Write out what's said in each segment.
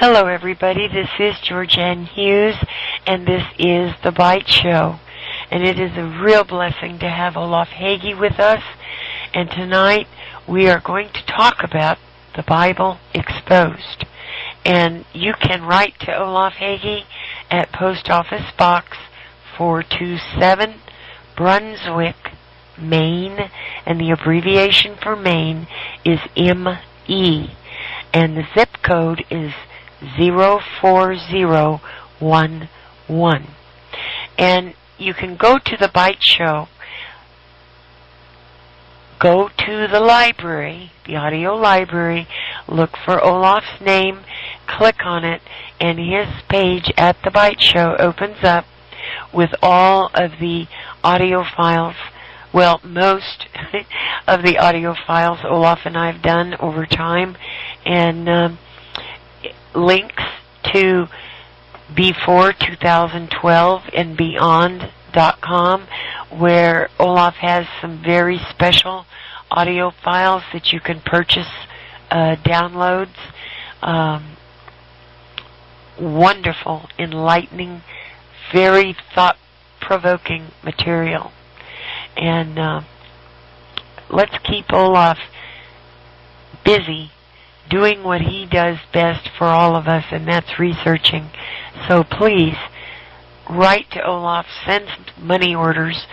Hello, everybody. This is Georgianne Hughes, and this is The Bite Show. And it is a real blessing to have Olaf Hage with us. And tonight we are going to talk about the Bible Exposed. And you can write to Olaf Hage at Post Office Box 427, Brunswick, Maine. And the abbreviation for Maine is ME. And the zip code is 04011. And you can go to the Bite Show, go to the library, the audio library, look for Olaf's name, click on it, and his page at the Bite Show opens up with all of the audio files, well, most of the audio files Olaf and I have done over time, and links to before 2012 and beyond.com, where Olaf has some very special audio files that you can purchase, downloads, wonderful, enlightening, very thought-provoking material. And let's keep Olaf busy doing what he does best for all of us, and that's researching. So please, write to Olaf, send money orders,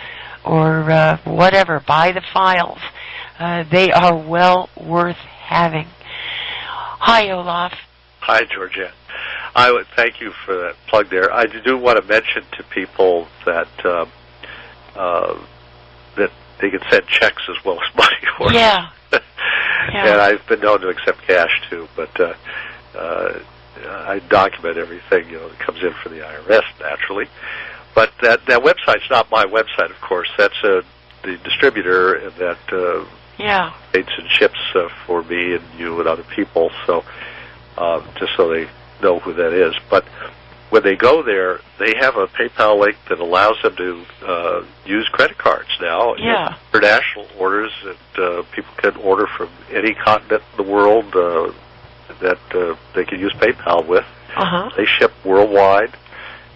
or whatever, buy the files. They are well worth having. Hi, Olaf. Hi, Georgianne. I would thank you for that plug there. I do want to mention to people that that they can send checks as well as money orders. Yeah. And I've been known to accept cash too, but I document everything that comes in for the IRS naturally. But that website's not my website, of course. That's the distributor that paints and ships for me and you and other people. So just so they know who that is. But when they go there, they have a PayPal link that allows them to use credit cards now. Yeah. International orders, and people can order from any continent in the world that they can use PayPal with. Uh-huh. They ship worldwide,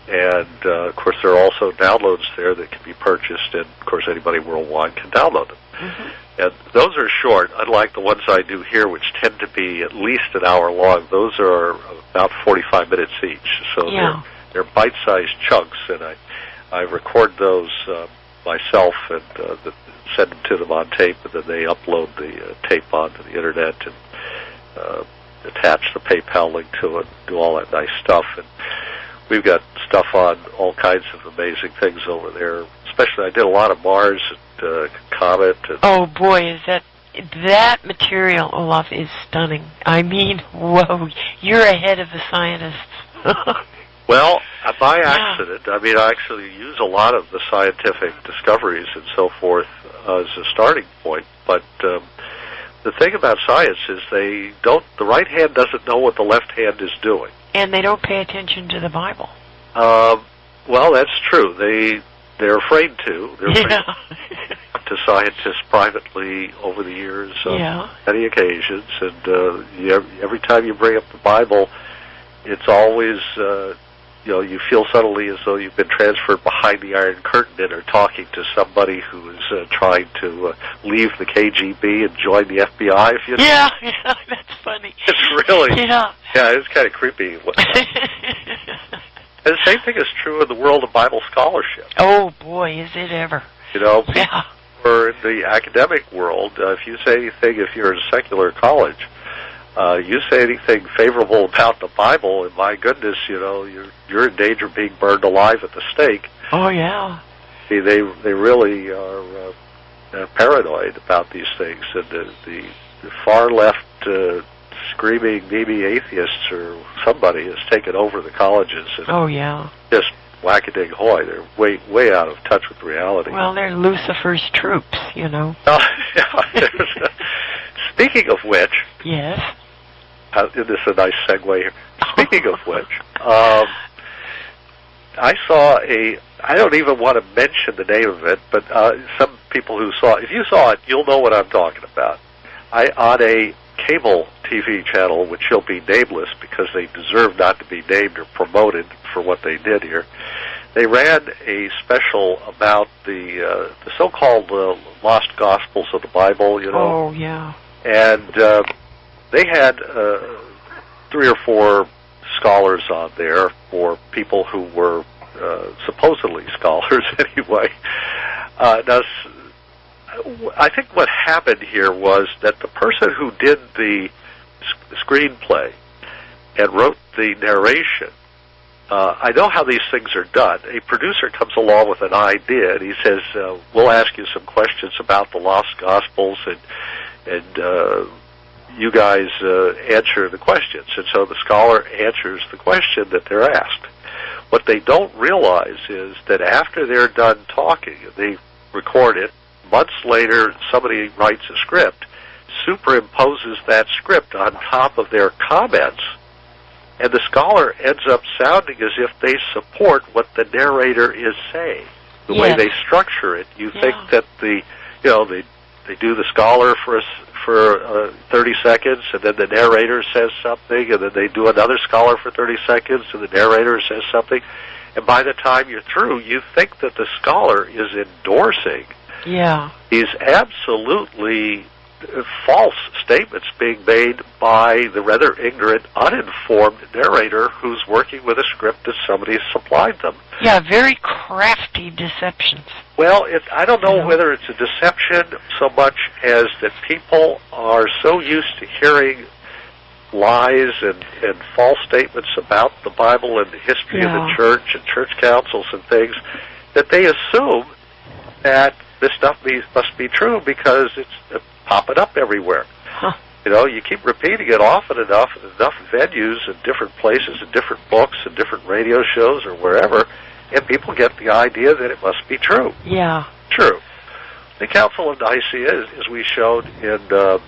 and of course there are also downloads there that can be purchased, and of course anybody worldwide can download them. Mm-hmm. And those are short, unlike the ones I do here, which tend to be at least an hour long. Those are about 45 minutes each, so they're bite-sized chunks, and I record those myself and send them to them on tape, and then they upload the tape onto the internet and attach the PayPal link to it, do all that nice stuff. And we've got stuff on all kinds of amazing things over there. Especially, I did a lot of Mars and Comet. And oh boy, is that material, Olaf, is stunning. I mean, whoa, you're ahead of the scientists. Well, by accident. I mean, I actually use a lot of the scientific discoveries and so forth as a starting point. But the thing about science is the right hand doesn't know what the left hand is doing. And they don't pay attention to the Bible. Well, that's true. They're afraid to. They're afraid to scientists privately over the years on many occasions. And every time you bring up the Bible, it's always, you feel suddenly as though you've been transferred behind the Iron Curtain and are talking to somebody who is trying to leave the KGB and join the FBI. If you know. Yeah, that's funny. It's really, it's kind of creepy. And the same thing is true in the world of Bible scholarship. Oh, boy, is it ever. People in the academic world, if you say anything, if you're in a secular college, you say anything favorable about the Bible, and my goodness, you're in danger of being burned alive at the stake. Oh, yeah. See, they really are paranoid about these things, and the far left screaming maybe atheists or somebody has taken over the colleges. And just whack-a-dig-hoy. They're way out of touch with reality. Well, they're Lucifer's troops, Speaking of which... Yes? This is a nice segue here. Speaking of which, I saw I don't even want to mention the name of it, but some people who saw it, if you saw it, you'll know what I'm talking about. On a cable TV channel, which shall be nameless because they deserve not to be named or promoted for what they did here. They ran a special about the so-called lost Gospels of the Bible, you know. Oh, yeah. And they had 3 or 4 scholars on there, for people who were supposedly scholars anyway. Now, I think what happened here was that the person who did the screenplay and wrote the narration, I know how these things are done. A producer comes along with an idea, and he says, we'll ask you some questions about the Lost Gospels, and you guys answer the questions. And so the scholar answers the question that they're asked. What they don't realize is that after they're done talking, they record it. Months later, somebody writes a script, superimposes that script on top of their comments, and the scholar ends up sounding as if they support what the narrator is saying. The way they structure it, you think that they do the scholar for 30 seconds, and then the narrator says something, and then they do another scholar for 30 seconds, and the narrator says something, and by the time you're through, you think that the scholar is endorsing these absolutely false statements being made by the rather ignorant, uninformed narrator who's working with a script that somebody supplied them. Yeah, very crafty deceptions. Well, I don't know whether it's a deception so much as that people are so used to hearing lies and false statements about the Bible and the history of the church and church councils and things, that they assume that this stuff must be true because it's popping up everywhere. Huh. You know, you keep repeating it often enough in enough venues and different places and different books and different radio shows or wherever, and people get the idea that it must be true. Yeah. True. The Council of Nicaea, as we showed in the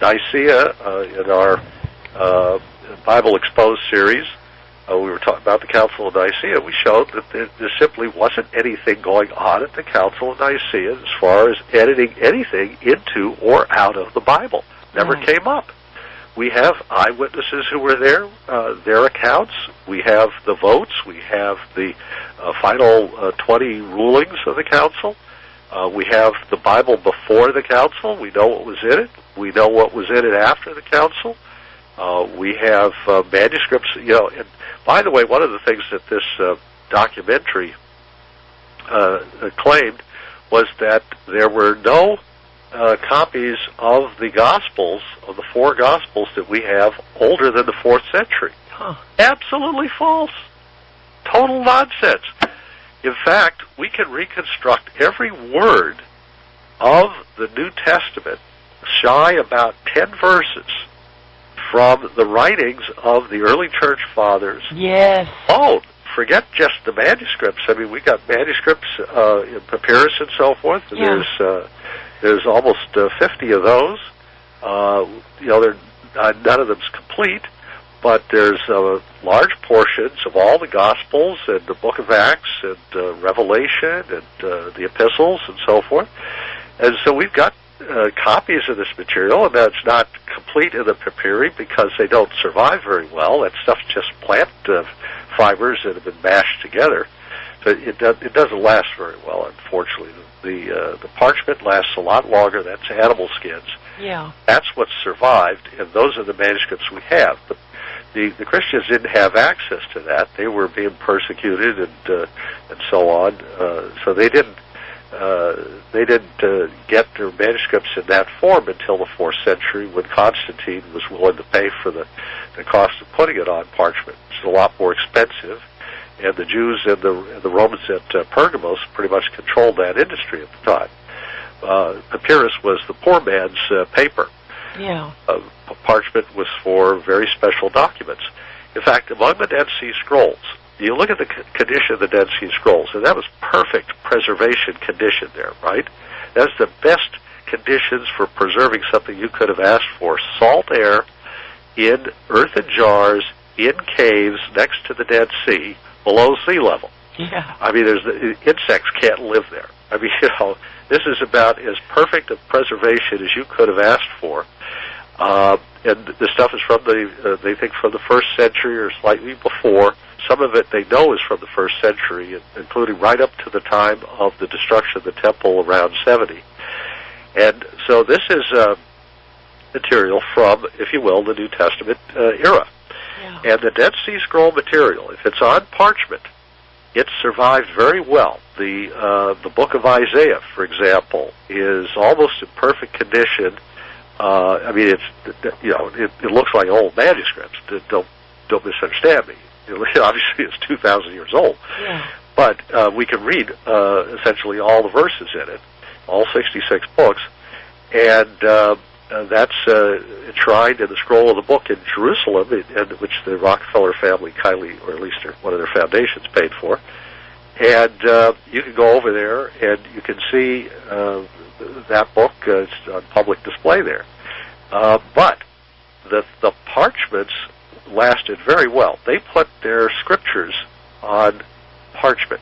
Nicaea in our Bible Exposed series, we were talking about the Council of Nicaea. We showed that there simply wasn't anything going on at the Council of Nicaea as far as editing anything into or out of the Bible. Never came up. We have eyewitnesses who were there, their accounts. We have the votes. We have the final 20 rulings of the Council. We have the Bible before the Council. We know what was in it. We know what was in it after the Council. We have manuscripts, and by the way, one of the things that this documentary claimed was that there were no copies of the Gospels, of the 4 Gospels that we have, older than the 4th century. Huh. Absolutely false. Total nonsense. In fact, we can reconstruct every word of the New Testament, shy about 10 verses, from the writings of the early church fathers. Yes. Oh, forget just the manuscripts. I mean, we got manuscripts in papyrus and so forth. And there's almost 50 of those. They're none of them's complete, but there's large portions of all the Gospels and the Book of Acts and Revelation and the epistles and so forth. And so we've got copies of this material, and that's not complete in the papyri because they don't survive very well. That stuff's just plant fibers that have been mashed together. So it doesn't last very well, unfortunately. The parchment lasts a lot longer. That's animal skins. Yeah. That's what survived, and those are the manuscripts we have. But the Christians didn't have access to that. They were being persecuted and so on. So they didn't get their manuscripts in that form until the 4th century, when Constantine was willing to pay for the cost of putting it on parchment. It's a lot more expensive, and the Jews and the Romans at Pergamos pretty much controlled that industry at the time. Papyrus was the poor man's paper. Yeah. Parchment was for very special documents. In fact, among the Dead Sea Scrolls, you look at the condition of the Dead Sea Scrolls, and that was perfect preservation condition there, right? That's the best conditions for preserving something you could have asked for. Salt air in earthen jars, in caves next to the Dead Sea, below sea level. Yeah. I mean, insects can't live there. I mean, this is about as perfect a preservation as you could have asked for. and the stuff is from they think from the 1st century or slightly before. Some of it they know is from the 1st century, including right up to the time of the destruction of the temple around 70. And so this is material from, if you will, the New Testament era. Yeah. And the Dead Sea Scroll material, if it's on parchment, it survived very well. The book of Isaiah, for example, is almost in perfect condition. I mean, it looks like old manuscripts. Don't misunderstand me. Obviously, it's 2,000 years old. Yeah. But we can read essentially all the verses in it, all 66 books, and that's enshrined in the scroll of the book in Jerusalem, which the Rockefeller family kindly, or at least one of their foundations, paid for. And you can go over there and you can see that book is on public display there. But the parchments lasted very well. They put their scriptures on parchment,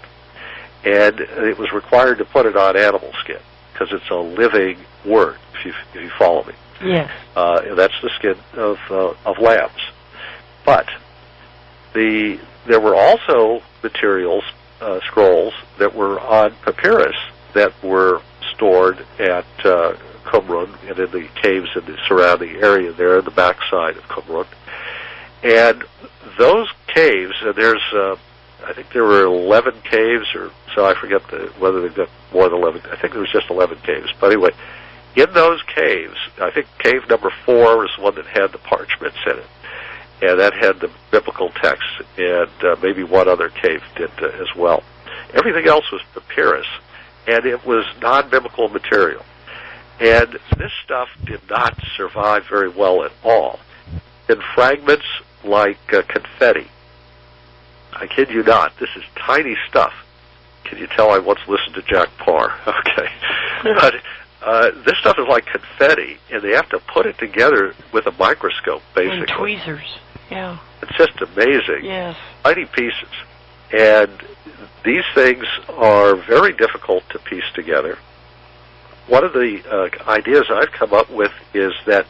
and it was required to put it on animal skin because it's a living word. If you follow me, yes, that's the skin of lambs. But there were also materials, scrolls that were on papyrus that were stored at Qumran and in the caves in the surrounding area there, in the backside of Qumran. And those caves, and there's, I think there were 11 caves, or so I forget whether they've got more than 11. I think there was just 11 caves. But anyway, in those caves, I think cave number 4 was the one that had the parchments in it, and that had the biblical texts, and maybe one other cave did as well. Everything else was papyrus, and it was non-biblical material. And this stuff did not survive very well at all. In fragments like confetti, I kid you not, this is tiny stuff. Can you tell I once listened to Jack Parr? Okay. But this stuff is like confetti, and they have to put it together with a microscope, basically. And tweezers, yeah. It's just amazing. Yes. Tiny pieces. And these things are very difficult to piece together. One of the ideas I've come up with is that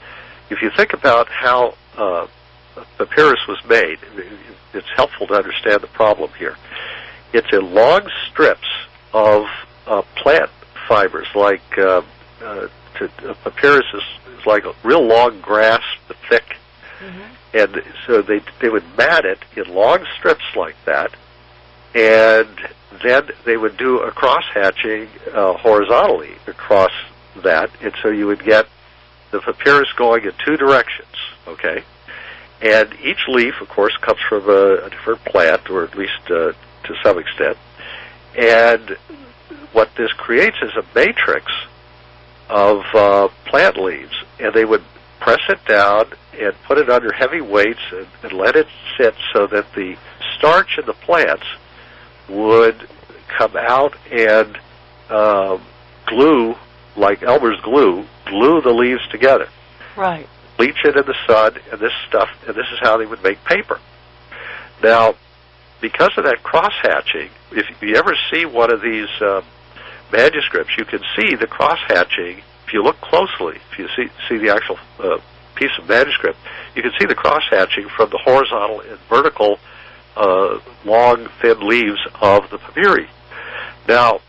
if you think about how papyrus was made, it's helpful to understand the problem here. It's in long strips of plant fibers, like papyrus is like a real long grass, but thick. Mm-hmm. And so they would mat it in long strips like that, and then they would do a cross-hatching horizontally across that, and so you would get the papyrus going in 2 directions, okay? And each leaf, of course, comes from a different plant, or at least to some extent. And what this creates is a matrix of plant leaves, and they would press it down and put it under heavy weights and let it sit so that the starch in the plants would come out and glue, like Elmer's glue the leaves together. Right. Bleach it in the sun, and this is how they would make paper. Now, because of that cross-hatching, if you ever see one of these manuscripts, you can see the cross-hatching. If you look closely, if you see the actual piece of manuscript, you can see the cross-hatching from the horizontal and vertical long, thin leaves of the papyri. Now,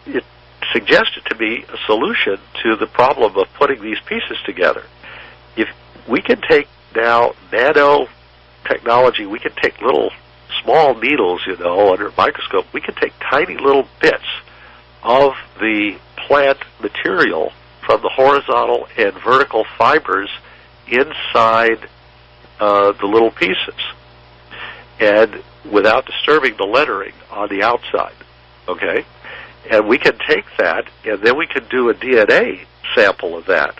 it suggested to me a solution to the problem of putting these pieces together. If we can take now nano technology, we can take little small needles, under a microscope, we can take tiny little bits of the plant material from the horizontal and vertical fibers inside the little pieces, and without disturbing the lettering on the outside, okay? And we can take that, and then we can do a DNA sample of that,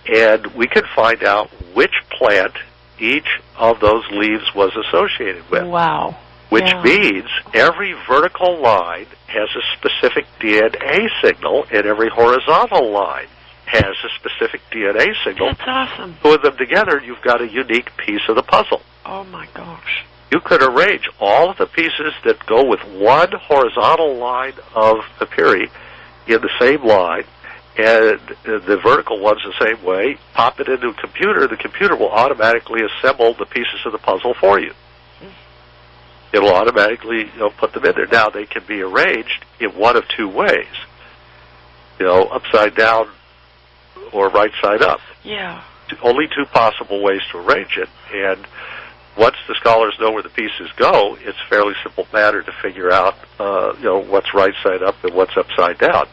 and we can find out which plant each of those leaves was associated with. Wow. Which means every vertical line has a specific DNA signal, and every horizontal line has a specific DNA signal. That's awesome. Put them together, you've got a unique piece of the puzzle. Oh, my gosh. You could arrange all of the pieces that go with one horizontal line of papyri in the same line, and the vertical one's the same way. Pop it into a computer, the computer will automatically assemble the pieces of the puzzle for you. It'll automatically put them in there. Now, they can be arranged in one of two ways, upside down or right side up. Yeah. Only two possible ways to arrange it, and once the scholars know where the pieces go, it's a fairly simple matter to figure out, what's right side up and what's upside down.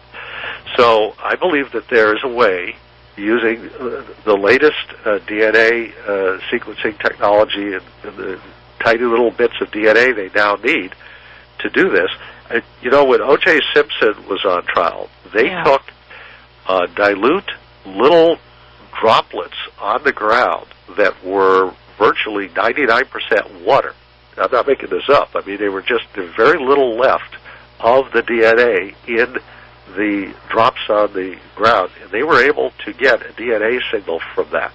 So I believe that there is a way, using the latest DNA sequencing technology and the tiny little bits of DNA they now need to do this. When O.J. Simpson was on trial, they took dilute little droplets on the ground that were virtually 99% water. I'm not making this up. I mean, there's very little left of the DNA in the drops on the ground, and they were able to get a DNA signal from that.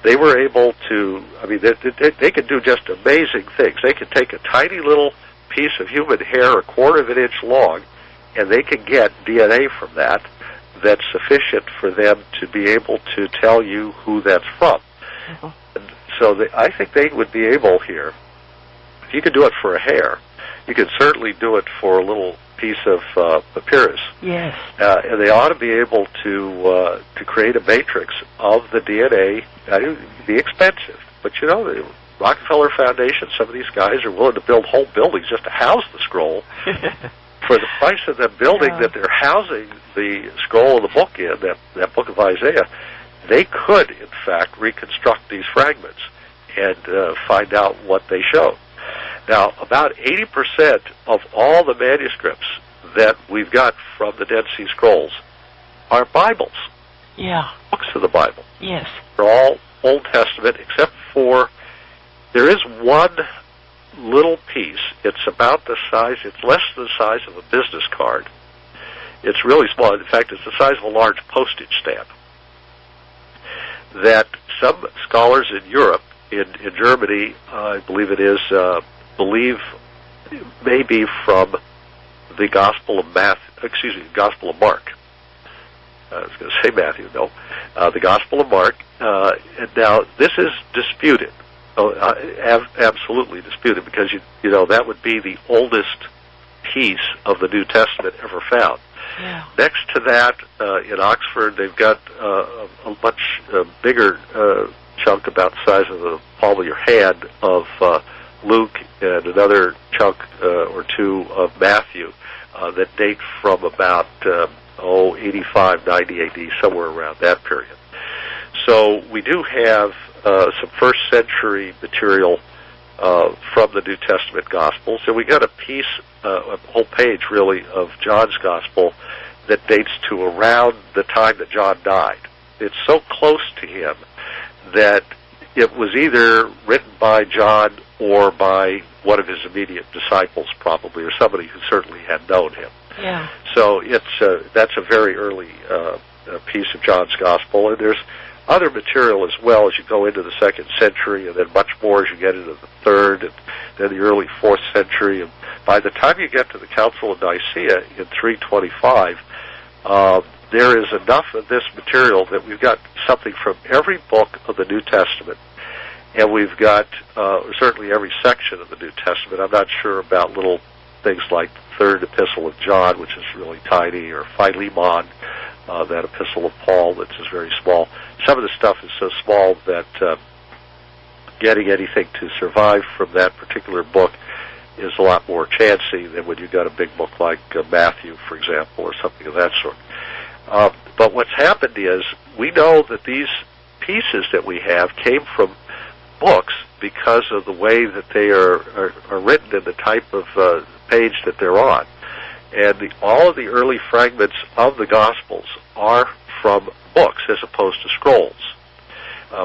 They were able to, they could do just amazing things. They could take a tiny little piece of human hair, a quarter of an inch long, and they could get DNA from that that's sufficient for them to be able to tell you who that's from. And so I think they would be able here, if you could do it for a hair, you could certainly do it for a little piece of papyrus. Yes. And they ought to be able to create a matrix of the DNA. It would be expensive, but the Rockefeller Foundation, some of these guys are willing to build whole buildings just to house the scroll. For the price of the building that they're housing the scroll of the book in, that book of Isaiah, they could, in fact, reconstruct these fragments and find out what they show. Now, about 80% of all the manuscripts that we've got from the Dead Sea Scrolls are Bibles. Yeah. Books of the Bible. Yes. They're all Old Testament, except for there is one little piece. It's about the size, it's less than the size of a business card. It's really small. In fact, it's the size of a large postage stamp. That some scholars in Europe, in Germany, I believe it is, believe may be from the Gospel of Gospel of Mark. I was going to say Matthew, no. The Gospel of Mark. And now, this is disputed. Absolutely disputed, because that would be the oldest piece of the New Testament ever found. Yeah. Next to that, in Oxford, they've got a much bigger chunk, about the size of the palm of your hand, of Luke, and another chunk or two of Matthew that date from about 85, 90 AD, somewhere around that period. So we do have some first century material from the New Testament Gospels, and we got a piece, a whole page really, of John's Gospel that dates to around the time that John died. It's so close to him that it was either written by John or by one of his immediate disciples, probably, or somebody who certainly had known him. Yeah. So that's a very early piece of John's Gospel, and there's other material as well as you go into the 2nd century, and then much more as you get into the 3rd, and then the early 4th century. And by the time you get to the Council of Nicaea in 325, there is enough of this material that we've got something from every book of the New Testament, and we've got certainly every section of the New Testament. I'm not sure about little things like the 3rd Epistle of John, which is really tiny, or Philemon, that Epistle of Paul, that's just very small. Some of the stuff is so small that getting anything to survive from that particular book is a lot more chancy than when you got a big book like Matthew, for example, or something of that sort. But what's happened is we know that these pieces that we have came from books because of the way that they are written and the type of page that they're on. And all of the early fragments of the Gospels are from books as opposed to scrolls,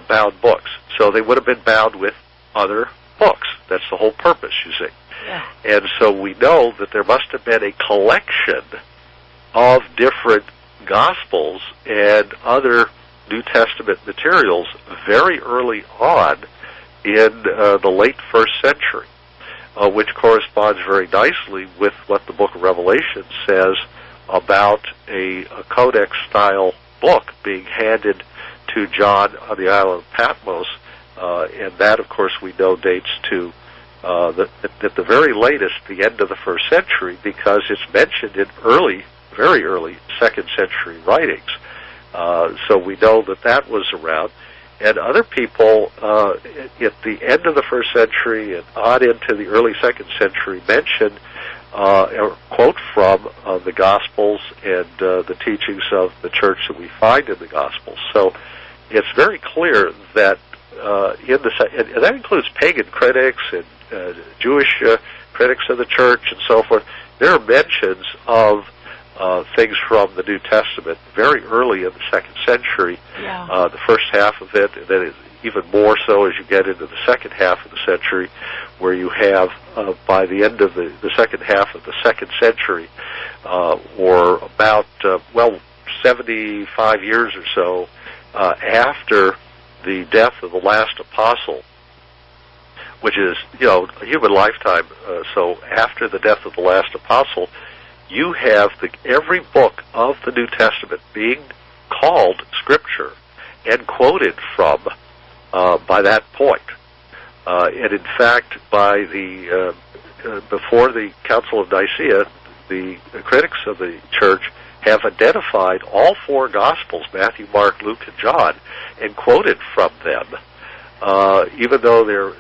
bound books. So they would have been bound with other books. That's the whole purpose, you see. Yeah. And so we know that there must have been a collection of different Gospels and other New Testament materials very early on in the late 1st century. Which corresponds very nicely with what the book of Revelation says about a codex-style book being handed to John on the island of Patmos, and that, of course, we know dates to at the very latest, the end of the 1st century, because it's mentioned in very early 2nd century writings. So we know that was around. And other people at the end of the 1st century and on into the early 2nd century mention or quote from the Gospels and the teachings of the church that we find in the Gospels. So it's very clear that and that includes pagan critics and Jewish critics of the church and so forth. There are mentions of things from the New Testament very early in the 2nd century, the first half of it, and then even more so as you get into the second half of the century, where you have, by the end of the second half of the 2nd century, or about, 75 years or so after the death of the last apostle, which is, a human lifetime. So after the death of the last apostle, you have every book of the New Testament being called Scripture and quoted from by that point. And in fact, by before the Council of Nicaea, the critics of the church have identified all 4 Gospels, Matthew, Mark, Luke, and John, and quoted from them, even though they're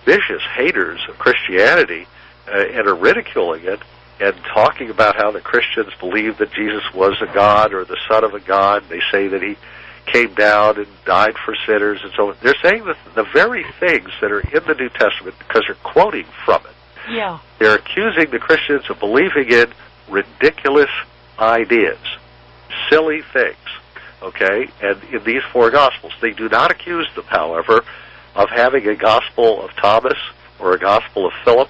vicious haters of Christianity and are ridiculing it and talking about how the Christians believe that Jesus was a God or the Son of a God. They say that he came down and died for sinners and so on. They're saying the very things that are in the New Testament because they're quoting from it. Yeah. They're accusing the Christians of believing in ridiculous ideas, silly things, okay? And in these 4 Gospels, they do not accuse them, however, of having a Gospel of Thomas or a Gospel of Philip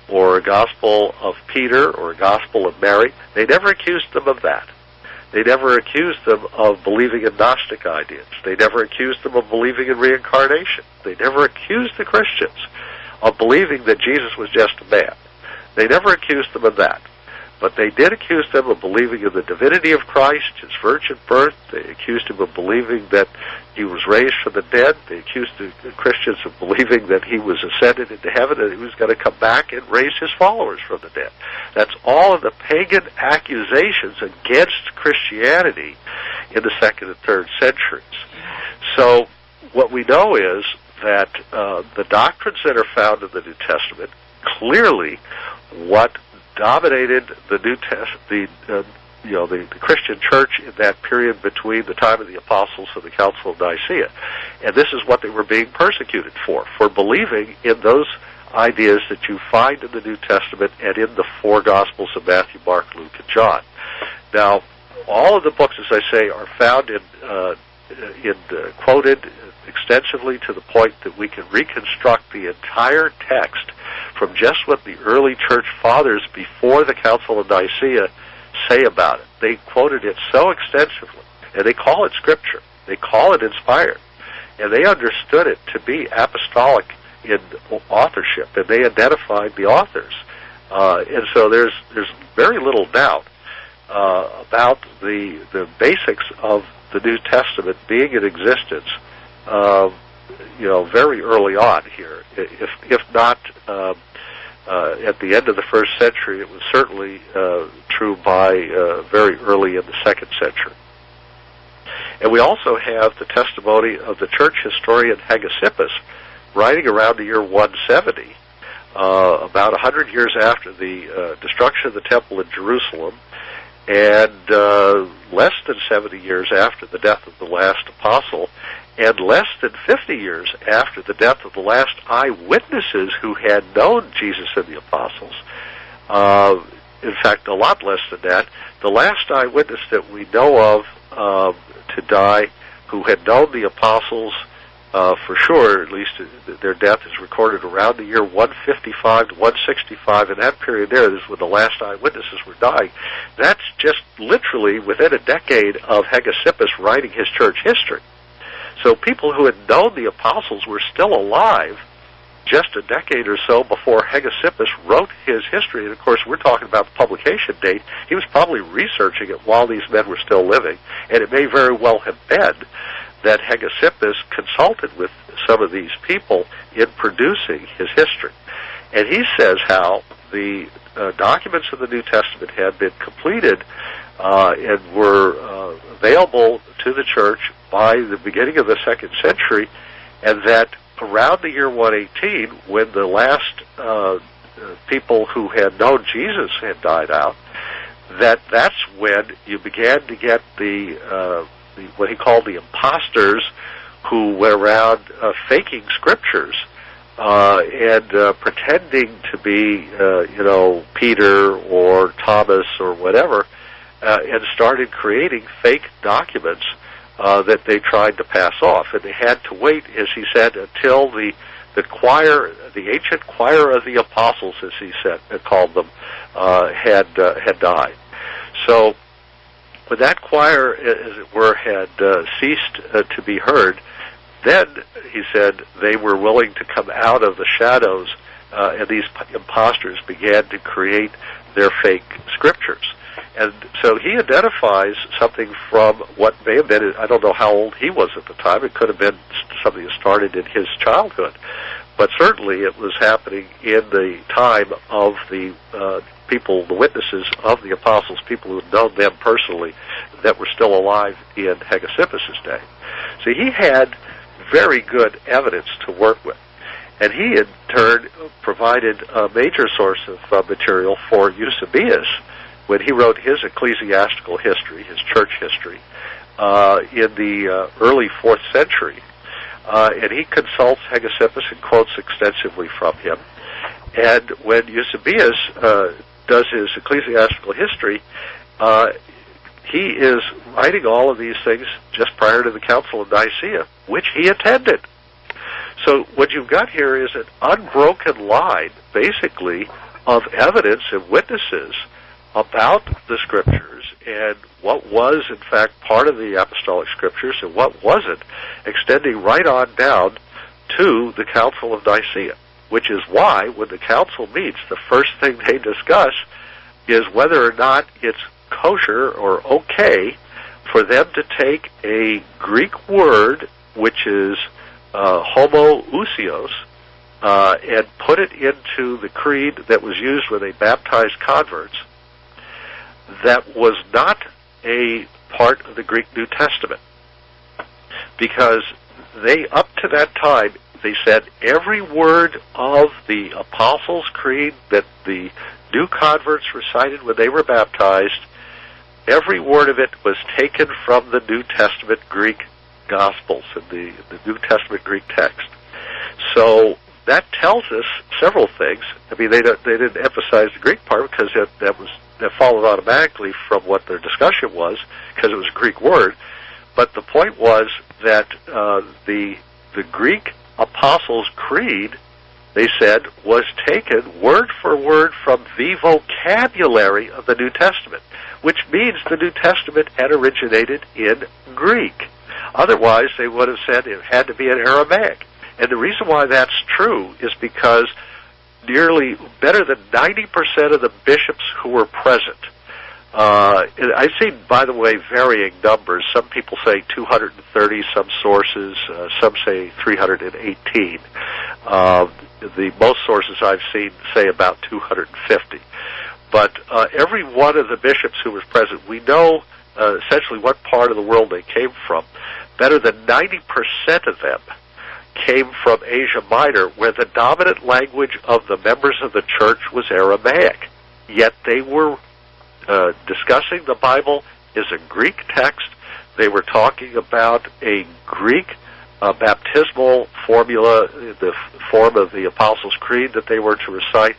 or a Gospel of Peter or a Gospel of Mary. They never accused them of that. They never accused them of believing in Gnostic ideas. They never accused them of believing in reincarnation. They never accused the Christians of believing that Jesus was just a man. They never accused them of that. But they did accuse them of believing in the divinity of Christ, his virgin birth. They accused him of believing that he was raised from the dead. They accused the Christians of believing that he was ascended into heaven and he was going to come back and raise his followers from the dead. That's all of the pagan accusations against Christianity in the 2nd and 3rd centuries. So what we know is that the doctrines that are found in the New Testament, clearly what dominated the the Christian church in that period between the time of the apostles and the Council of Nicaea. And this is what they were being persecuted for believing in those ideas that you find in the New Testament and in the 4 Gospels of Matthew, Mark, Luke, and John. Now, all of the books, as I say, are found quoted extensively to the point that we can reconstruct the entire text from just what the early church fathers before the Council of Nicaea say about it. They quoted it so extensively, and they call it Scripture. They call it inspired, and they understood it to be apostolic in authorship, and they identified the authors. And so there's very little doubt about the basics of the New Testament being in existence, very early on here. If not at the end of the 1st century, it was certainly true by very early in the 2nd century. And we also have the testimony of the church historian Hage.Typhon, writing around the year 170, about 100 years after the destruction of the temple in Jerusalem, and less than 70 years after the death of the last apostle, and less than 50 years after the death of the last eyewitnesses who had known Jesus and the apostles. In fact, a lot less than that. The last eyewitness that we know of to die, who had known the apostles for sure, at least their death is recorded around the year 155 to 165. In that period there, this is when the last eyewitnesses were dying. That's just literally within a decade of Hage.Typhon writing his church history. So people who had known the apostles were still alive just a decade or so before Hage.Typhon wrote his history. And, of course, we're talking about the publication date. He was probably researching it while these men were still living, and it may very well have been that Hage.Typhon consulted with some of these people in producing his history. And he says how the documents of the New Testament had been completed and were available to the church by the beginning of the 2nd century, and that around the year 118, when the last people who had known Jesus had died out, that's when you began to get the what he called the imposters, who went around faking scriptures and pretending to be, Peter or Thomas or whatever, and started creating fake documents that they tried to pass off. And they had to wait, as he said, until the choir, the ancient choir of the apostles, as he said, called them, had died. So when that choir, as it were, had ceased to be heard, then, he said, they were willing to come out of the shadows, and these imposters began to create their fake scriptures. And so he identifies something from what may have been, I don't know how old he was at the time, it could have been something that started in his childhood, but certainly it was happening in the time of the people, the witnesses of the apostles, people who had known them personally, that were still alive in Hage.Typhon's day. So he had very good evidence to work with. And he, in turn, provided a major source of material for Eusebius when he wrote his ecclesiastical history, his church history, in the early 4th century. And he consults Hage.Typhon and quotes extensively from him. And when Eusebius does his ecclesiastical history, he is writing all of these things just prior to the Council of Nicaea, which he attended. So what you've got here is an unbroken line, basically, of evidence and witnesses about the Scriptures and what was, in fact, part of the Apostolic Scriptures and what wasn't, extending right on down to the Council of Nicaea, which is why, when the Council meets, the first thing they discuss is whether or not it's kosher or okay for them to take a Greek word, which is homoousios, and put it into the creed that was used when they baptized converts, that was not a part of the Greek New Testament. Because they, up to that time, they said every word of the Apostles' Creed that the new converts recited when they were baptized, every word of it was taken from the New Testament Greek Gospels and the New Testament Greek text. So that tells us several things. I mean, they didn't emphasize the Greek part because that followed automatically from what their discussion was, because it was a Greek word. But the point was that the Greek Apostles' Creed, they said, was taken word for word from the vocabulary of the New Testament, which means the New Testament had originated in Greek. Otherwise, they would have said it had to be in Aramaic. And the reason why that's true is because nearly better than 90% of the bishops who were present, I've seen, by the way, varying numbers. Some people say 230, some sources, some say 318. The most sources I've seen say about 250. But every one of the bishops who was present, we know essentially what part of the world they came from. Better than 90% of them came from Asia Minor, where the dominant language of the members of the church was Aramaic. Yet they were discussing the Bible as a Greek text. They were talking about a Greek baptismal formula, the form of the Apostles' Creed that they were to recite.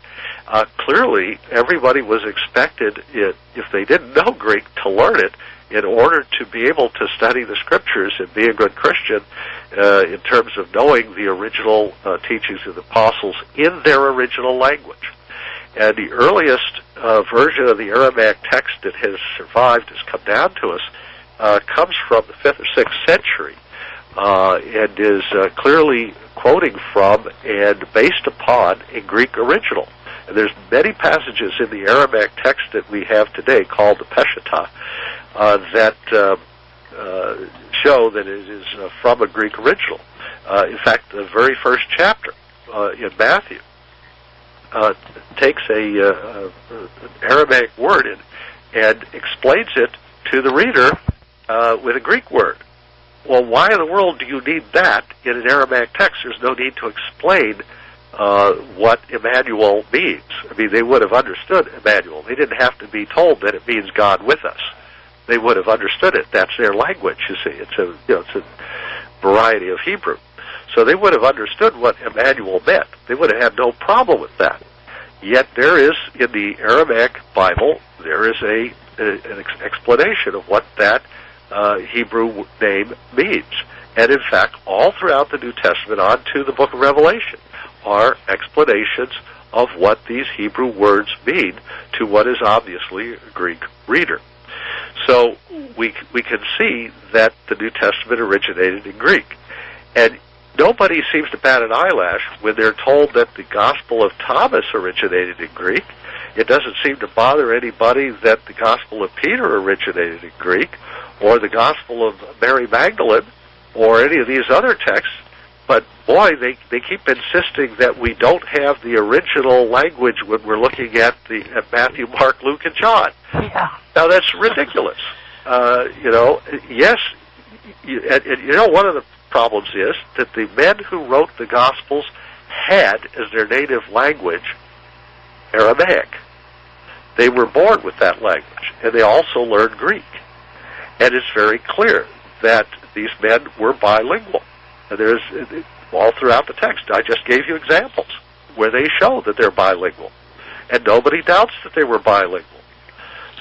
Clearly, everybody was expected, if they didn't know Greek, to learn it in order to be able to study the Scriptures and be a good Christian in terms of knowing the original teachings of the Apostles in their original language. And the earliest version of the Aramaic text that has survived, has come down to us, comes from the 5th or 6th century, and is clearly quoting from and based upon a Greek original. And there's many passages in the Aramaic text that we have today called the Peshitta that show that it is from a Greek original. In fact, the very first chapter in Matthew takes an Aramaic word and explains it to the reader with a Greek word. Well, why in the world do you need that in an Aramaic text? There's no need to explain what Emmanuel means. I mean, they would have understood Emmanuel. They didn't have to be told that it means God with us. They would have understood it. That's their language, you see. It's a variety of Hebrew. So they would have understood what Emmanuel meant. They would have had no problem with that. Yet there is, in the Aramaic Bible, there is an explanation of what that Hebrew name means. And in fact, all throughout the New Testament on to the book of Revelation are explanations of what these Hebrew words mean to what is obviously a Greek reader. So we can see that the New Testament originated in Greek. And nobody seems to bat an eyelash when they're told that the Gospel of Thomas originated in Greek. It doesn't seem to bother anybody that the Gospel of Peter originated in Greek, or the Gospel of Mary Magdalene, or any of these other texts. But boy, they keep insisting that we don't have the original language when we're looking at Matthew, Mark, Luke, and John. Yeah. Now that's ridiculous. Yes, and one of the problems is that the men who wrote the Gospels had as their native language Aramaic. They were born with that language, and they also learned Greek. And it's very clear that these men were bilingual. And there's all throughout the text. I just gave you examples where they show that they're bilingual. And nobody doubts that they were bilingual.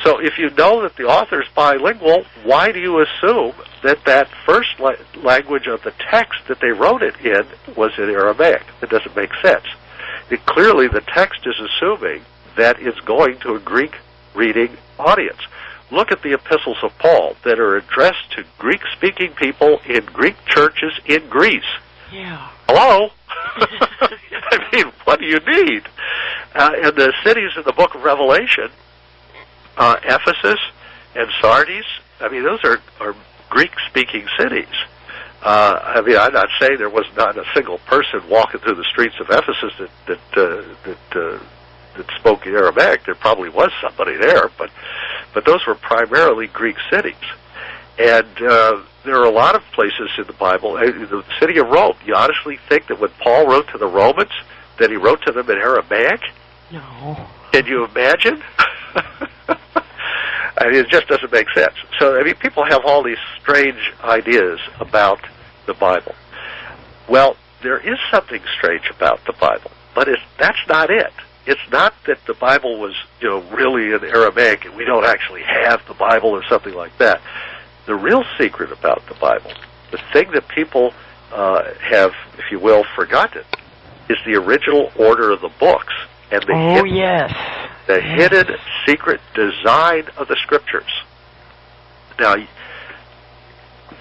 So if you know that the author's bilingual, why do you assume that that first language of the text that they wrote it in was in Aramaic? It doesn't make sense. Clearly the text is assuming that it's going to a Greek-reading audience. Look at the epistles of Paul that are addressed to Greek-speaking people in Greek churches in Greece. Yeah. Hello? I mean, what do you need? And the cities in the book of Revelation, Ephesus and Sardis, I mean, those are Greek-speaking cities. I'm not saying there was not a single person walking through the streets of Ephesus that spoke Aramaic. There probably was somebody there, but those were primarily Greek cities. And there are a lot of places in the Bible. The city of Rome, you honestly think that when Paul wrote to the Romans, that he wrote to them in Aramaic? No. Can you imagine? I mean, it just doesn't make sense. So, I mean, people have all these strange ideas about the Bible. Well, there is something strange about the Bible, but that's not it. It's not that the Bible was, really in Aramaic and we don't actually have the Bible or something like that. The real secret about the Bible, the thing that people have, if you will, forgotten, is the original order of the books and the hidden secret design of the Scriptures. Now,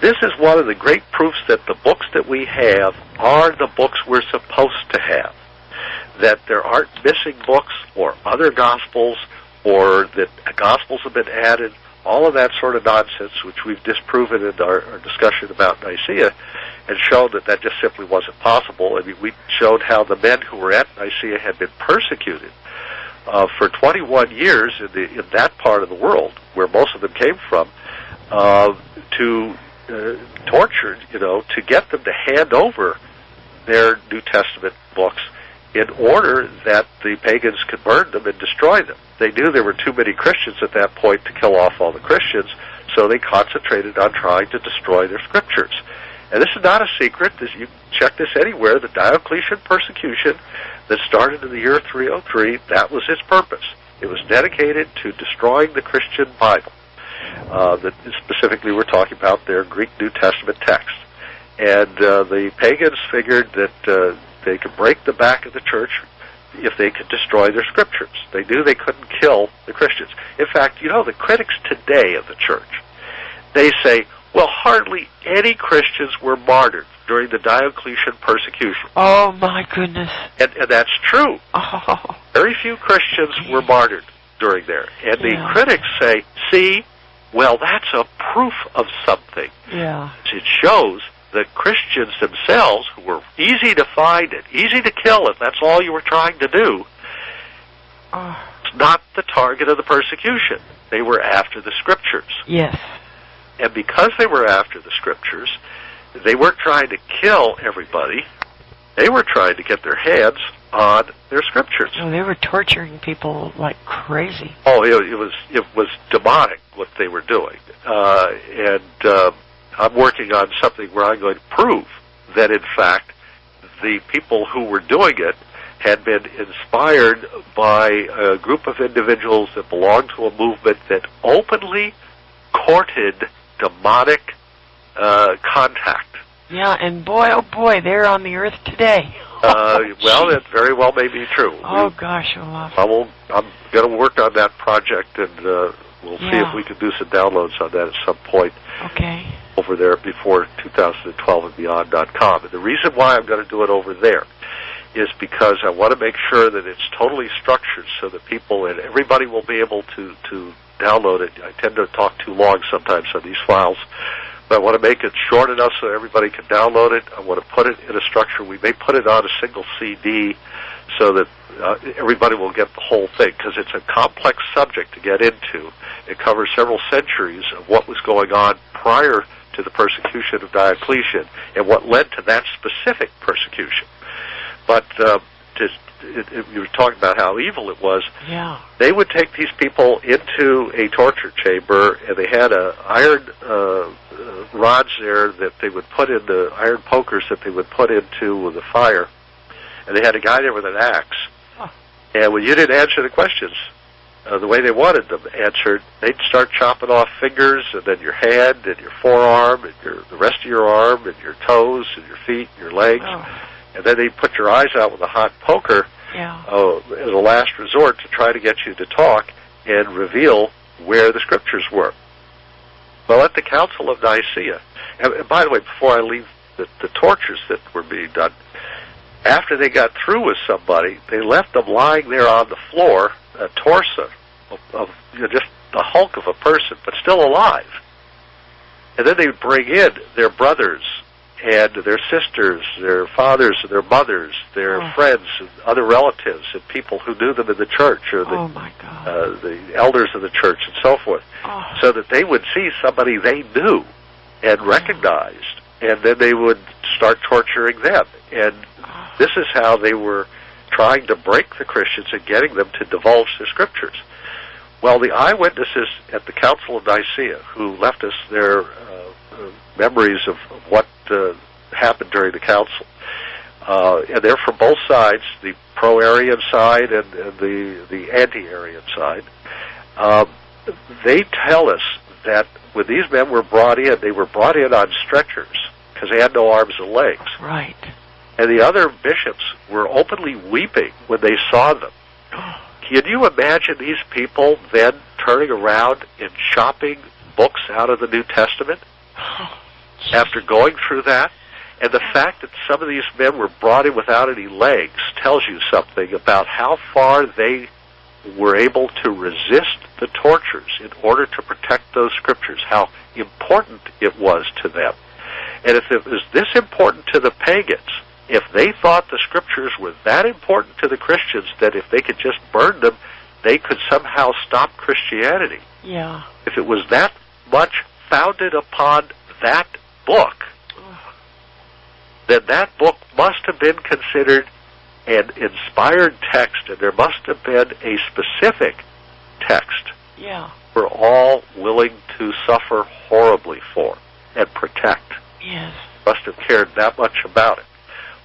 this is one of the great proofs that the books that we have are the books we're supposed to have. That there aren't missing books or other Gospels, or that Gospels have been added, all of that sort of nonsense, which we've disproven in our discussion about Nicaea, and shown that that just simply wasn't possible. I mean, we showed how the men who were at Nicaea had been persecuted for 21 years in that part of the world, where most of them came from, to torture, to get them to hand over their New Testament books in order that the pagans could burn them and destroy them. They knew there were too many Christians at that point to kill off all the Christians, so they concentrated on trying to destroy their scriptures. And this is not a secret. You check this anywhere. The Diocletian persecution that started in the year 303, that was its purpose. It was dedicated to destroying the Christian Bible. That specifically we're talking about their Greek New Testament text. And the pagans figured that they could break the back of the church if they could destroy their scriptures. They knew they couldn't kill the Christians. In fact, the critics today of the church, they say, Well, hardly any Christians were martyred during the Diocletian persecution. Oh, my goodness. And that's true. Oh. Very few Christians were martyred during there. And the critics say, see, well, that's a proof of something. Yeah. It shows that Christians themselves, who were easy to find and easy to kill if that's all you were trying to do, not the target of the persecution. They were after the Scriptures. Yes. And because they were after the Scriptures, they weren't trying to kill everybody. They were trying to get their hands on their Scriptures. Oh, they were torturing people like crazy. Oh, it was demonic what they were doing. I'm working on something where I'm going to prove that, in fact, the people who were doing it had been inspired by a group of individuals that belonged to a movement that openly courted demonic contact. Yeah, and boy, oh boy, they're on the earth today. Well, it very well may be true. Oh, gosh, Olaf. I'm going to work on that project, and we'll see if we can do some downloads on that at some point. Okay. Over there before 2012 and beyond.com. And the reason why I'm going to do it over there is because I want to make sure that it's totally structured so that people and everybody will be able to download it. I tend to talk too long sometimes on these files, but I want to make it short enough so everybody can download it. I want to put it in a structure. We may put it on a single CD so that everybody will get the whole thing, because it's a complex subject to get into. It covers several centuries of what was going on prior to the persecution of Diocletian and what led to that specific persecution. But you were talking about how evil it was. Yeah. They would take these people into a torture chamber, and they had iron rods there that they would put in the iron pokers that they would put into the fire, and they had a guy there with an axe. And when you didn't answer the questions the way they wanted them answered, they'd start chopping off fingers, and then your hand, and your forearm, and the rest of your arm, and your toes, and your feet, and your legs. And then they'd put your eyes out with a hot poker as a last resort to try to get you to talk and reveal where the Scriptures were. Well, at the Council of Nicaea, and by the way, before I leave the tortures that were being done, after they got through with somebody, they left them lying there on the floor, a torso of just the hulk of a person, but still alive. And then they would bring in their brothers and their sisters, their fathers and their mothers, their friends and other relatives, and people who knew them in the church, or the elders of the church and so forth, so that they would see somebody they knew and recognized, and then they would start torturing them. And this is how they were trying to break the Christians and getting them to divulge the Scriptures. Well, the eyewitnesses at the Council of Nicaea, who left us their memories of what happened during the council, and they're from both sides, the pro-Arian side and the anti-Arian side, they tell us that when these men were brought in, they were brought in on stretchers because they had no arms and legs. Right. And the other bishops were openly weeping when they saw them. Can you imagine these people then turning around and chopping books out of the New Testament after going through that? And the fact that some of these men were brought in without any legs tells you something about how far they were able to resist the tortures in order to protect those Scriptures, how important it was to them. And if it was this important to the pagans, if they thought the Scriptures were that important to the Christians that if they could just burn them, they could somehow stop Christianity. Yeah. If it was that much founded upon that book, then that book must have been considered an inspired text, and there must have been a specific text for all willing to suffer horribly for and protect. Yes. Must have cared that much about it.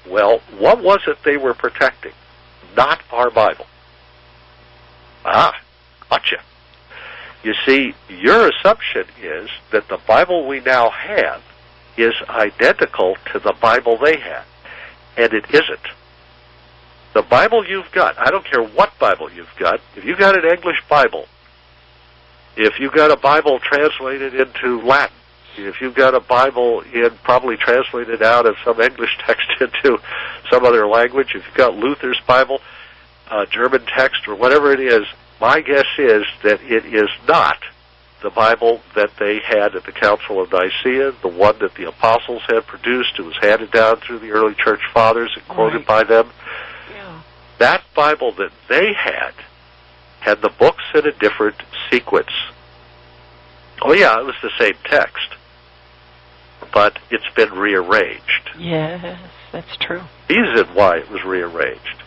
Well, what was it they were protecting? Not our Bible. Gotcha. You see, your assumption is that the Bible we now have is identical to the Bible they had, and it isn't. The Bible you've got, I don't care what Bible you've got, if you've got an English Bible, if you've got a Bible translated into Latin, If you've got a Bible probably translated out of some English text into some other language, if you've got Luther's Bible, German text, or whatever it is, my guess is that it is not the Bible that they had at the Council of Nicaea, the one that the apostles had produced. It was handed down through the early church fathers and quoted by them. Yeah. That Bible that they had the books in a different sequence. Oh yeah, it was the same text, but it's been rearranged. Yes, that's true. Reason why it was rearranged.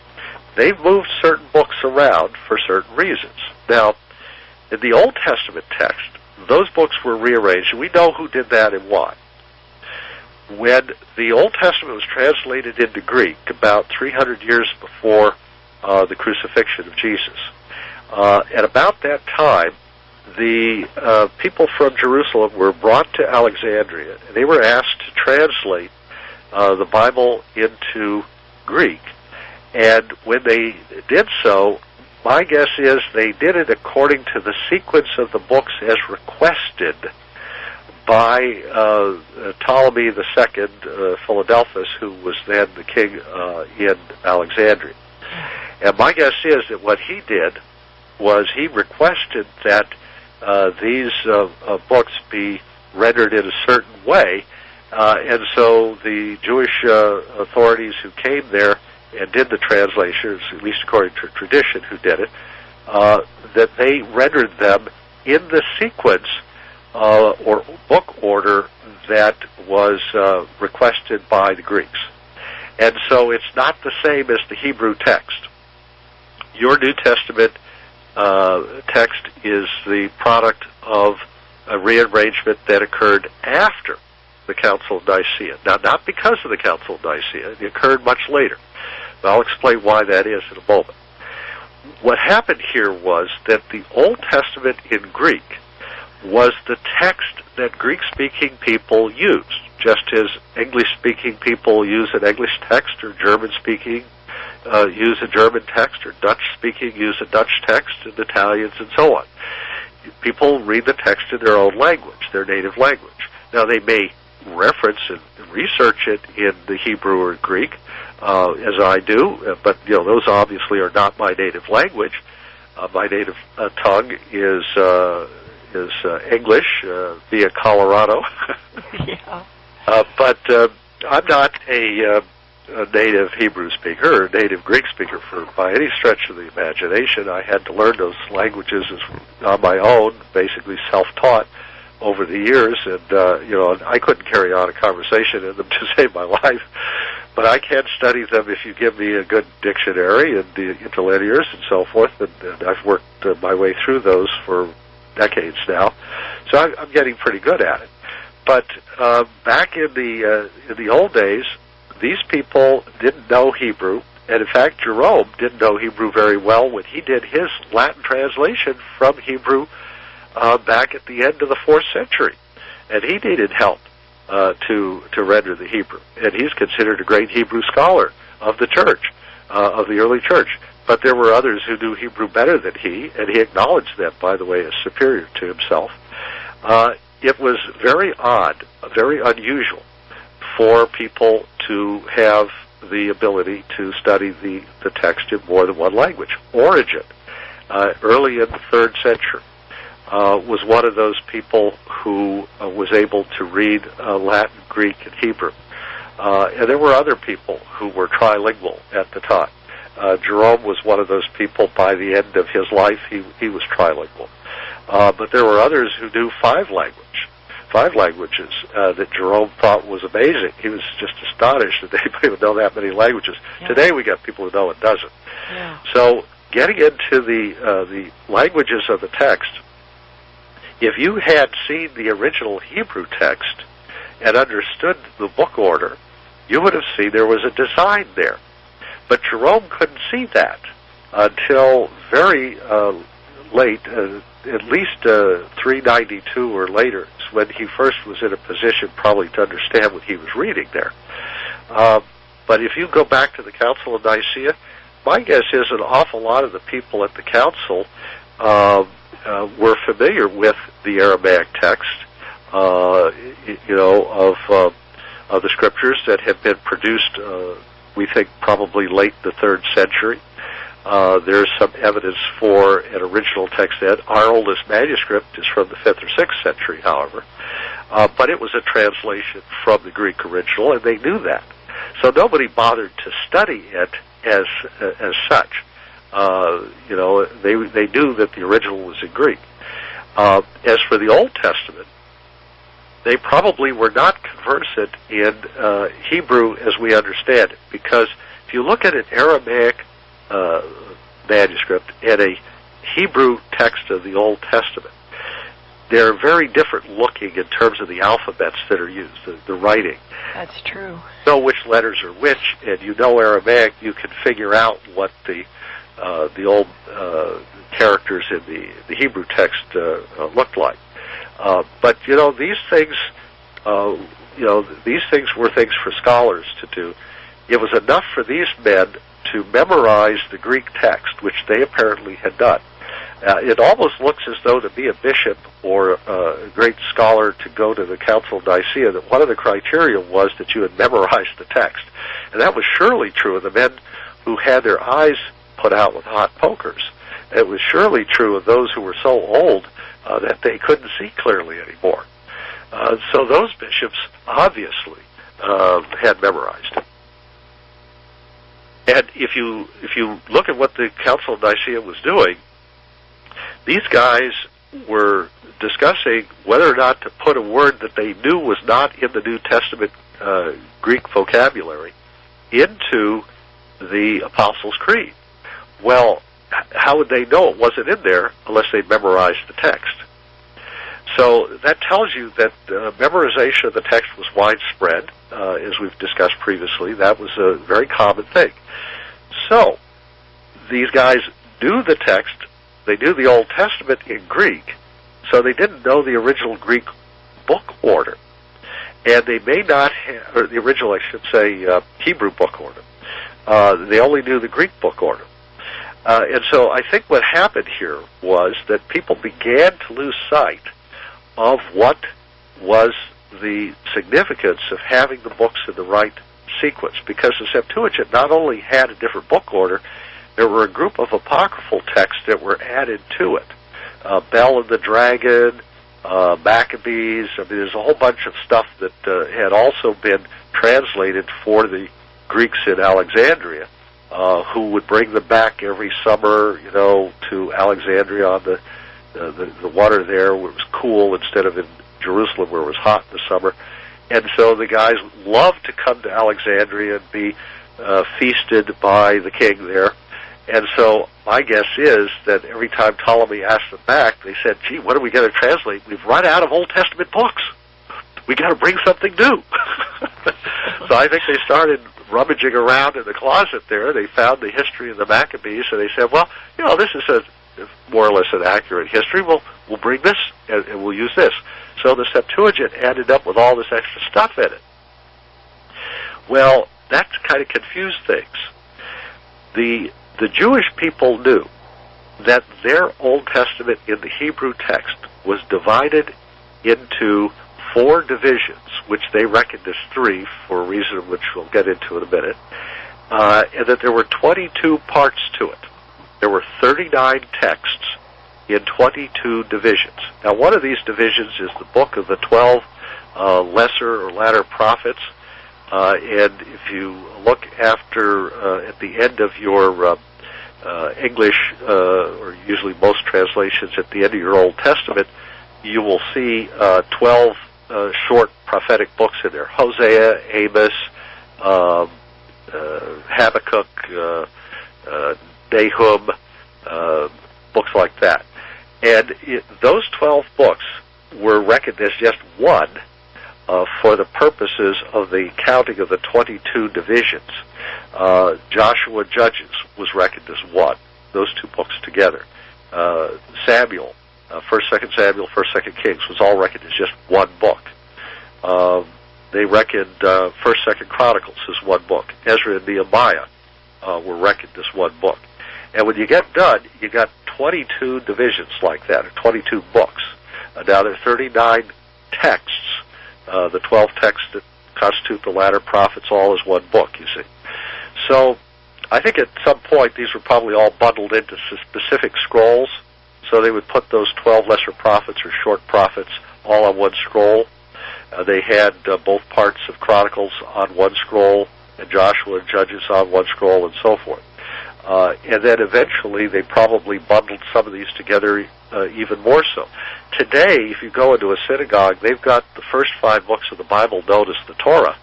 They've moved certain books around for certain reasons. Now, in the Old Testament text, those books were rearranged, and we know who did that and why. When the Old Testament was translated into Greek about 300 years before the crucifixion of Jesus, at about that time, the people from Jerusalem were brought to Alexandria, and they were asked to translate the Bible into Greek. And when they did so, my guess is they did it according to the sequence of the books as requested by Ptolemy II, Philadelphus, who was then the king in Alexandria. And my guess is that what he did was he requested that these books be rendered in a certain way, and so the Jewish authorities who came there and did the translations, at least according to tradition who did it, that they rendered them in the sequence or book order that was requested by the Greeks. And so it's not the same as the Hebrew text. Your New Testament text is the product of a rearrangement that occurred after the Council of Nicaea. Now, not because of the Council of Nicaea. It occurred much later. But I'll explain why that is in a moment. What happened here was that the Old Testament in Greek was the text that Greek-speaking people used, just as English-speaking people use an English text, or German-speaking use a German text, or Dutch-speaking use a Dutch text, and Italians and so on. People read the text in their own language, their native language. Now, they may reference and research it in the Hebrew or Greek, as I do, but those obviously are not my native language. My native tongue is English via Colorado. Yeah. But I'm not a native Hebrew speaker or a native Greek speaker by any stretch of the imagination. I had to learn those languages on my own, basically self-taught over the years, and I couldn't carry on a conversation in them to save my life. But I can study them if you give me a good dictionary and the interlinears and so forth, and I've worked my way through those for decades now, so I'm getting pretty good at it. But back in the old days, these people didn't know Hebrew, and in fact, Jerome didn't know Hebrew very well when he did his Latin translation from Hebrew back at the end of the 4th century, and he needed help to render the Hebrew, and he's considered a great Hebrew scholar of the church, of the early church. But there were others who knew Hebrew better than he, and he acknowledged them, by the way, as superior to himself. It was very odd, very unusual for people to have the ability to study the text in more than one language. Origen, early in the 3rd century, was one of those people who was able to read Latin, Greek, and Hebrew. And there were other people who were trilingual at the time. Jerome was one of those people. By the end of his life, he was trilingual. But there were others who knew 5 languages that Jerome thought was amazing. He was just astonished that anybody would know that many languages. Yeah. Today we got people who know a dozen. Yeah. So getting into the languages of the text, if you had seen the original Hebrew text and understood the book order, you would have seen there was a design there. But Jerome couldn't see that until very late, at least 392 or later, when he first was in a position probably to understand what he was reading there. But if you go back to the Council of Nicaea, my guess is an awful lot of the people at the council were familiar with the Aramaic text, of the scriptures that have been produced, we think probably late the 3rd century. There's some evidence for an original text that our oldest manuscript is from the 5th or 6th century, however. But it was a translation from the Greek original, and they knew that. So nobody bothered to study it as such. They knew that the original was in Greek. As for the Old Testament, they probably were not conversant in Hebrew as we understand it, because if you look at an Aramaic manuscript and a Hebrew text of the Old Testament, they're very different looking in terms of the alphabets that are used, the writing. That's true. Know which letters are which, and you know Aramaic, you can figure out what the old characters in the Hebrew text looked like. But these things, these things were things for scholars to do. It was enough for these men to memorize the Greek text, which they apparently had done. It almost looks as though to be a bishop or a great scholar to go to the Council of Nicaea, that one of the criteria was that you had memorized the text. And that was surely true of the men who had their eyes put out with hot pokers. It was surely true of those who were so old that they couldn't see clearly anymore. So those bishops obviously had memorized it. And if you look at what the Council of Nicaea was doing, these guys were discussing whether or not to put a word that they knew was not in the New Testament Greek vocabulary into the Apostles' Creed. Well, how would they know it wasn't in there unless they memorized the text? So that tells you that memorization of the text was widespread, as we've discussed previously. That was a very common thing. So these guys knew the text. They knew the Old Testament in Greek, so they didn't know the original Greek book order. And they may not have, or the original, I should say, Hebrew book order. They only knew the Greek book order. And so I think what happened here was that people began to lose sight of what was the significance of having the books in the right sequence, because the Septuagint not only had a different book order, there were a group of apocryphal texts that were added to it. Bel and the Dragon, Maccabees. I mean, there's a whole bunch of stuff that had also been translated for the Greeks in Alexandria, who would bring them back every summer, to Alexandria on the water there where it was cool instead of in Jerusalem where it was hot in the summer. And so the guys loved to come to Alexandria and be feasted by the king there. And so my guess is that every time Ptolemy asked them back, they said, gee, what are we going to translate? We've run out of Old Testament books. We got to bring something new. So I think they started rummaging around in the closet there. They found the history of the Maccabees, and they said, well, this is more or less an accurate history. We'll bring this, and we'll use this. So the Septuagint ended up with all this extra stuff in it. Well, that kind of confused things. The Jewish people knew that their Old Testament in the Hebrew text was divided into 4 divisions, which they reckoned as 3 for a reason which we'll get into in a minute, and that there were 22 parts to it. There were 39 texts in 22 divisions. Now, one of these divisions is the book of the 12 lesser or latter prophets, and if you look after at the end of your English, or usually most translations at the end of your Old Testament, you will see 12 short prophetic books in there: Hosea, Amos, Habakkuk, Nahum, books like that. And those 12 books were reckoned as just one for the purposes of the counting of the 22 divisions. Joshua Judges was reckoned as one, those 2 books together. Samuel, 1st, 2nd Samuel, 1st, 2nd Kings was all reckoned as just one book. They reckoned 1st, 2nd Chronicles as one book. Ezra and Nehemiah were reckoned as one book. And when you get done, you got 22 divisions like that, or 22 books. Now there are 39 texts, the 12 texts that constitute the latter prophets, all as one book, you see. So I think at some point these were probably all bundled into specific scrolls, so they would put those 12 lesser prophets or short prophets all on one scroll. They had both parts of Chronicles on one scroll, and Joshua and Judges on one scroll, and so forth. And then eventually they probably bundled some of these together even more so. Today, if you go into a synagogue, they've got the first 5 books of the Bible, known as the Torah,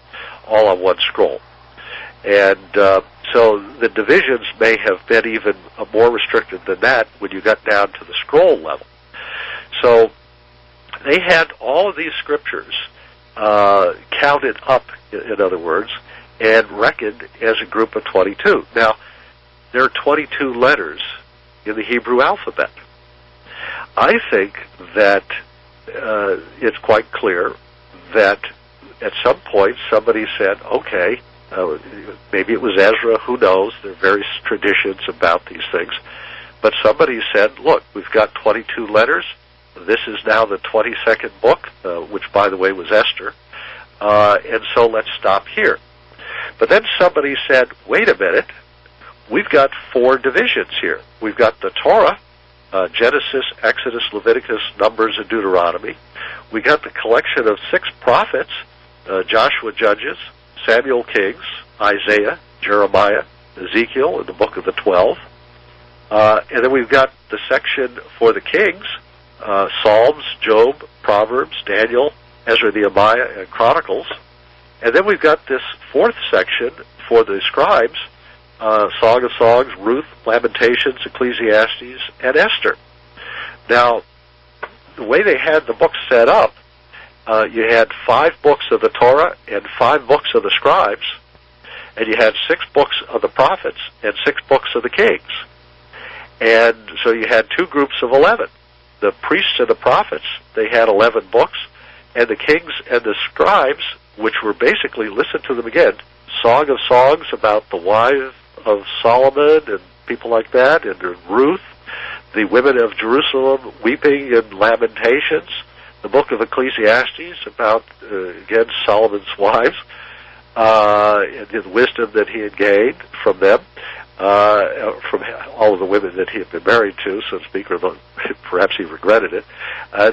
all on one scroll. And so the divisions may have been even more restricted than that when you got down to the scroll level. So they had all of these scriptures counted up, in other words, and reckoned as a group of 22. Now, there are 22 letters in the Hebrew alphabet. I think that it's quite clear that at some point somebody said, okay, maybe it was Ezra, who knows, there are various traditions about these things, but somebody said, look, we've got 22 letters, this is now the 22nd book, which by the way was Esther, and so let's stop here. But then somebody said, wait a minute, we've got 4 divisions here. We've got the Torah, Genesis, Exodus, Leviticus, Numbers, and Deuteronomy. We got the collection of 6 prophets, Joshua, Judges, Samuel, Kings, Isaiah, Jeremiah, Ezekiel, in the book of the 12. And then we've got the section for the kings, Psalms, Job, Proverbs, Daniel, Ezra, Nehemiah, and Chronicles. And then we've got this 4th section for the scribes, Song of Songs, Ruth, Lamentations, Ecclesiastes, and Esther. Now, the way they had the books set up, you had 5 books of the Torah and 5 books of the scribes, and you had 6 books of the prophets and 6 books of the kings. And so you had 2 groups of 11. The priests and the prophets, they had 11 books, and the kings and the scribes, which were basically, listen to them again, Song of Songs about the wife of Solomon and people like that, and Ruth, the women of Jerusalem weeping in Lamentations, the book of Ecclesiastes about, again, Solomon's wives, and the wisdom that he had gained from them, from all of the women that he had been married to, so to speak, or perhaps he regretted it,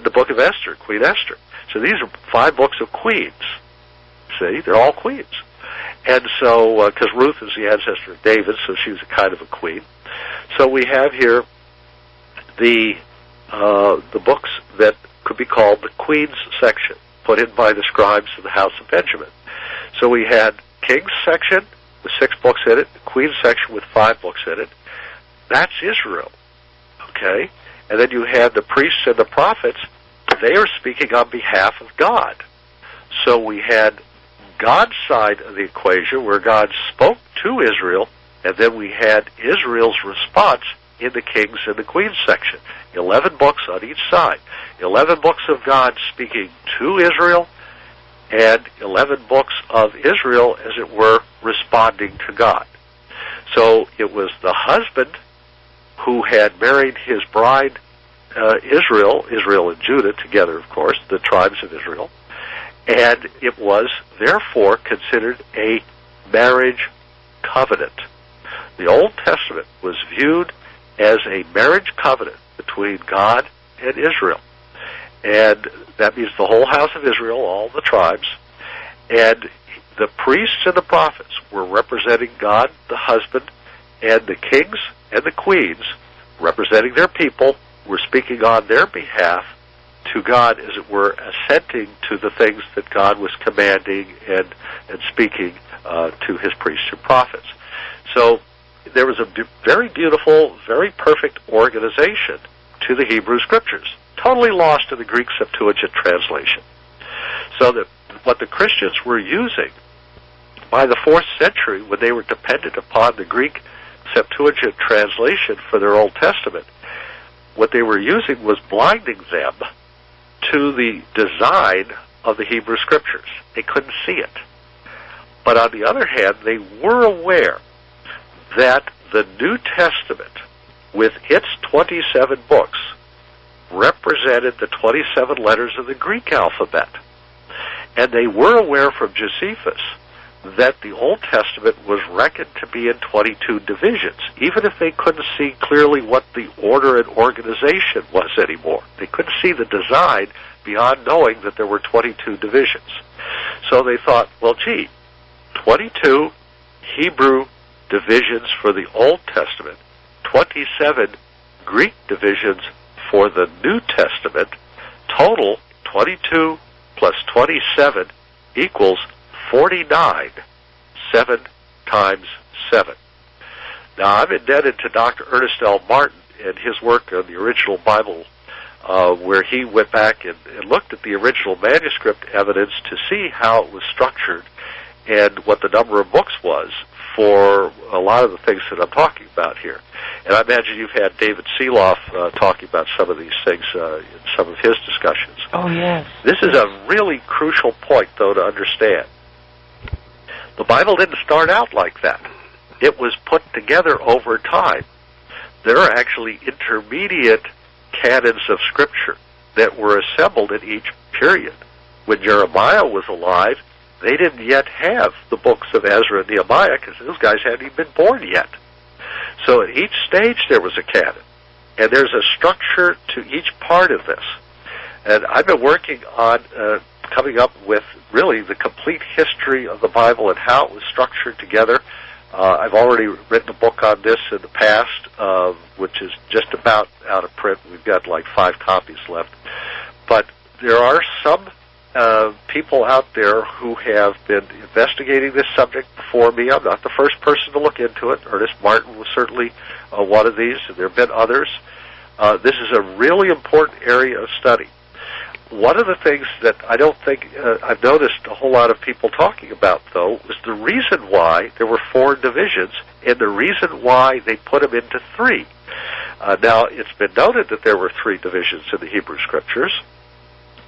the book of Esther, Queen Esther. So these are 5 books of queens. See, they're all queens. And so, because Ruth is the ancestor of David, so she's a kind of a queen. So we have here the books that could be called the Queen's section, put in by the scribes of the house of Benjamin. So we had King's section with 6 books in it, the Queen's section with 5 books in it. That's Israel, okay? And then you had the priests and the prophets. They are speaking on behalf of God. So we had God's side of the equation, where God spoke to Israel, and then we had Israel's response in the Kings and the Queens section. 11 books on each side. 11 books of God speaking to Israel, and 11 books of Israel, as it were, responding to God. So it was the husband who had married his bride, Israel and Judah together, of course, the tribes of Israel, and it was therefore considered a marriage covenant. The Old Testament was viewed as a marriage covenant between God and Israel. And that means the whole house of Israel, all the tribes. And the priests and the prophets were representing God, the husband, and the kings and the queens, representing their people, were speaking on their behalf to God, as it were, assenting to the things that God was commanding and speaking to his priests and prophets. So there was a very beautiful, very perfect organization to the Hebrew Scriptures, totally lost in the Greek Septuagint translation. So that what the Christians were using by the 4th century, when they were dependent upon the Greek Septuagint translation for their Old Testament, what they were using was blinding them to the design of the Hebrew Scriptures. They couldn't see it. But on the other hand, they were aware that the New Testament, with its 27 books, represented the 27 letters of the Greek alphabet. And they were aware from Josephus that the Old Testament was reckoned to be in 22 divisions, even if they couldn't see clearly what the order and organization was anymore. They couldn't see the design beyond knowing that there were 22 divisions. So they thought, well, gee, 22 Hebrew divisions for the Old Testament, 27 Greek divisions for the New Testament, total 22 plus 27 equals 49, 7 times 7. Now, I'm indebted to Dr. Ernest L. Martin and his work on the original Bible, where he went back and looked at the original manuscript evidence to see how it was structured and what the number of books was for a lot of the things that I'm talking about here. And I imagine you've had David Seeloff talking about some of these things in some of his discussions. Oh, yes. This is a really crucial point, though, to understand. The Bible didn't start out like that. It was put together over time. There are actually intermediate canons of Scripture that were assembled in each period. When Jeremiah was alive, they didn't yet have the books of Ezra and Nehemiah because those guys hadn't even been born yet. So at each stage there was a canon, and there's a structure to each part of this. And I've been working on coming up with really the complete history of the Bible and how it was structured together. I've already written a book on this in the past, which is just about out of print. We've got like 5 copies left. But there are some people out there who have been investigating this subject before me. I'm not the first person to look into it. Ernest Martin was certainly one of these, and there have been others. This is a really important area of study. One of the things that I don't think I've noticed a whole lot of people talking about, though, is the reason why there were 4 divisions and the reason why they put them into 3. Now, it's been noted that there were 3 divisions in the Hebrew Scriptures.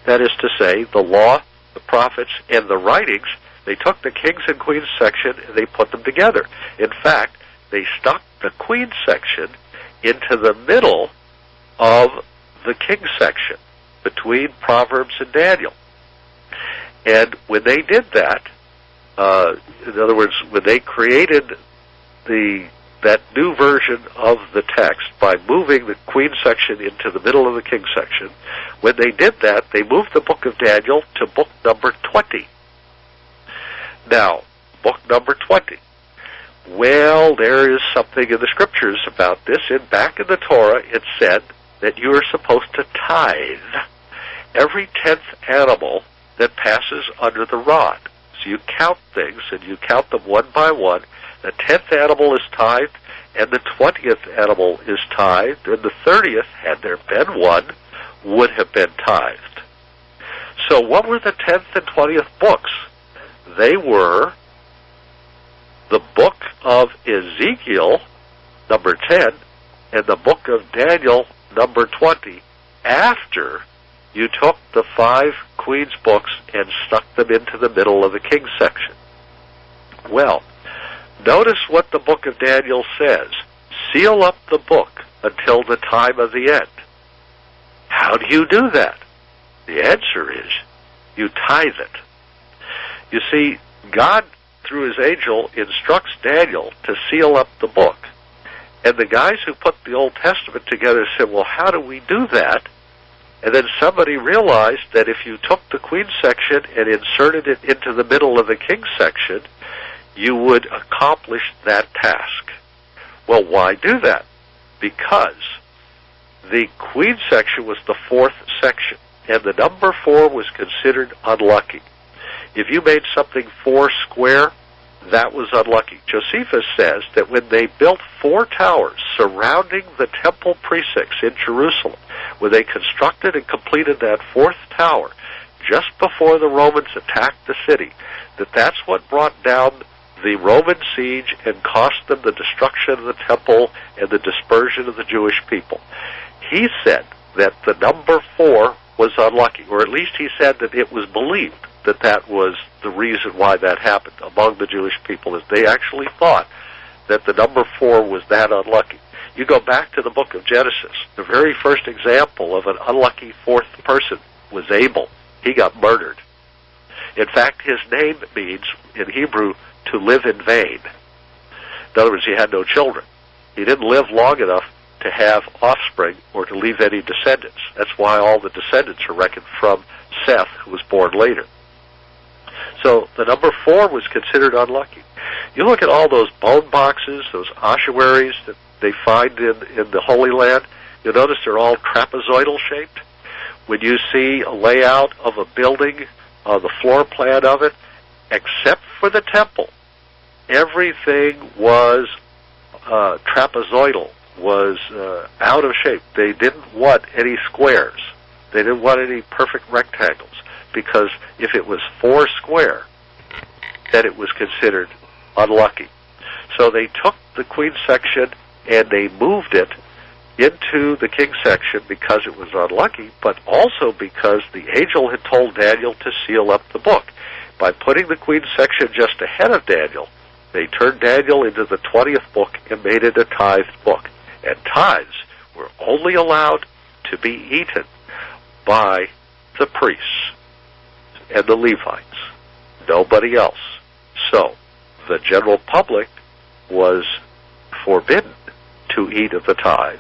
That is to say, the law, the prophets, and the writings, they took the kings and queens section and they put them together. In fact, they stuck the queen section into the middle of the king section, between Proverbs and Daniel. And when they did that, in other words, when they created that new version of the text by moving the queen section into the middle of the king section, when they did that, they moved the book of Daniel to book number 20. Now, book number 20. Well, there is something in the Scriptures about this. And back in the Torah, it said that you are supposed to tithe every 10th animal that passes under the rod. So you count things, and you count them one by one. The 10th animal is tithed, and the 20th animal is tithed, and the 30th, had there been one, would have been tithed. So what were the 10th and 20th books? They were the book of Ezekiel, number 10, and the book of Daniel, number 20, after you took the 5 Queen's books and stuck them into the middle of the King section. Well, notice what the book of Daniel says. Seal up the book until the time of the end. How do you do that? The answer is, you tithe it. You see, God, through his angel, instructs Daniel to seal up the book. And the guys who put the Old Testament together said, well, how do we do that? And then somebody realized that if you took the Queen section and inserted it into the middle of the King section, you would accomplish that task. Well, why do that? Because the Queen section was the 4th section, and the number 4 was considered unlucky. If you made something 4 square, that was unlucky. Josephus says that when they built 4 towers surrounding the temple precincts in Jerusalem, when they constructed and completed that 4th tower, just before the Romans attacked the city, that's what brought down the Roman siege and cost them the destruction of the temple and the dispersion of the Jewish people. He said that the number 4 was unlucky, or at least he said that it was believed that that was the reason why that happened among the Jewish people, is they actually thought that the number 4 was that unlucky. You go back to the book of Genesis. The very first example of an unlucky fourth person was Abel. He got murdered. In fact, his name means, in Hebrew, to live in vain. In other words, he had no children. He didn't live long enough to have offspring or to leave any descendants. That's why all the descendants are reckoned from Seth, who was born later. So the number 4 was considered unlucky. You look at all those bone boxes, those ossuaries that they find in the Holy Land, you'll notice they're all trapezoidal shaped. When you see a layout of a building, the floor plan of it, except for the temple, everything was trapezoidal, was out of shape. They didn't want any squares. They didn't want any perfect rectangles, because if it was 4 square, then it was considered unlucky. So they took the queen section and they moved it into the king section because it was unlucky, but also because the angel had told Daniel to seal up the book. By putting the queen section just ahead of Daniel, they turned Daniel into the 20th book and made it a tithed book. And tithes were only allowed to be eaten by the priests and the Levites, nobody else. So the general public was forbidden to eat of the tithe,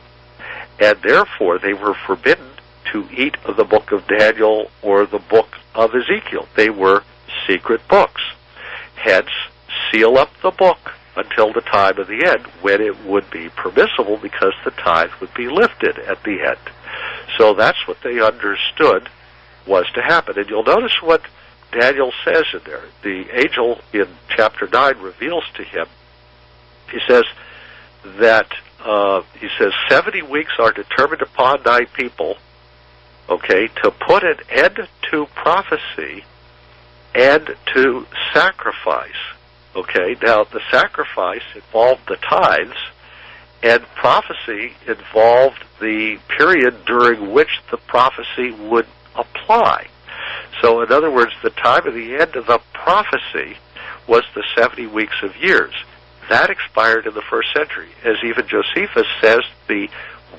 and therefore they were forbidden to eat of the book of Daniel or the book of Ezekiel. They were secret books. Hence, seal up the book until the time of the end, when it would be permissible, because the tithe would be lifted at the end. So that's what they understood was to happen. And you'll notice what Daniel says in there. The angel in chapter 9 reveals to him, he says that, 70 weeks are determined upon thy people, okay, to put an end to prophecy and to sacrifice. Okay, now the sacrifice involved the tithes, and prophecy involved the period during which the prophecy would apply. So in other words, the time of the end of the prophecy was the 70 weeks of years. That expired in the 1st century. As even Josephus says, the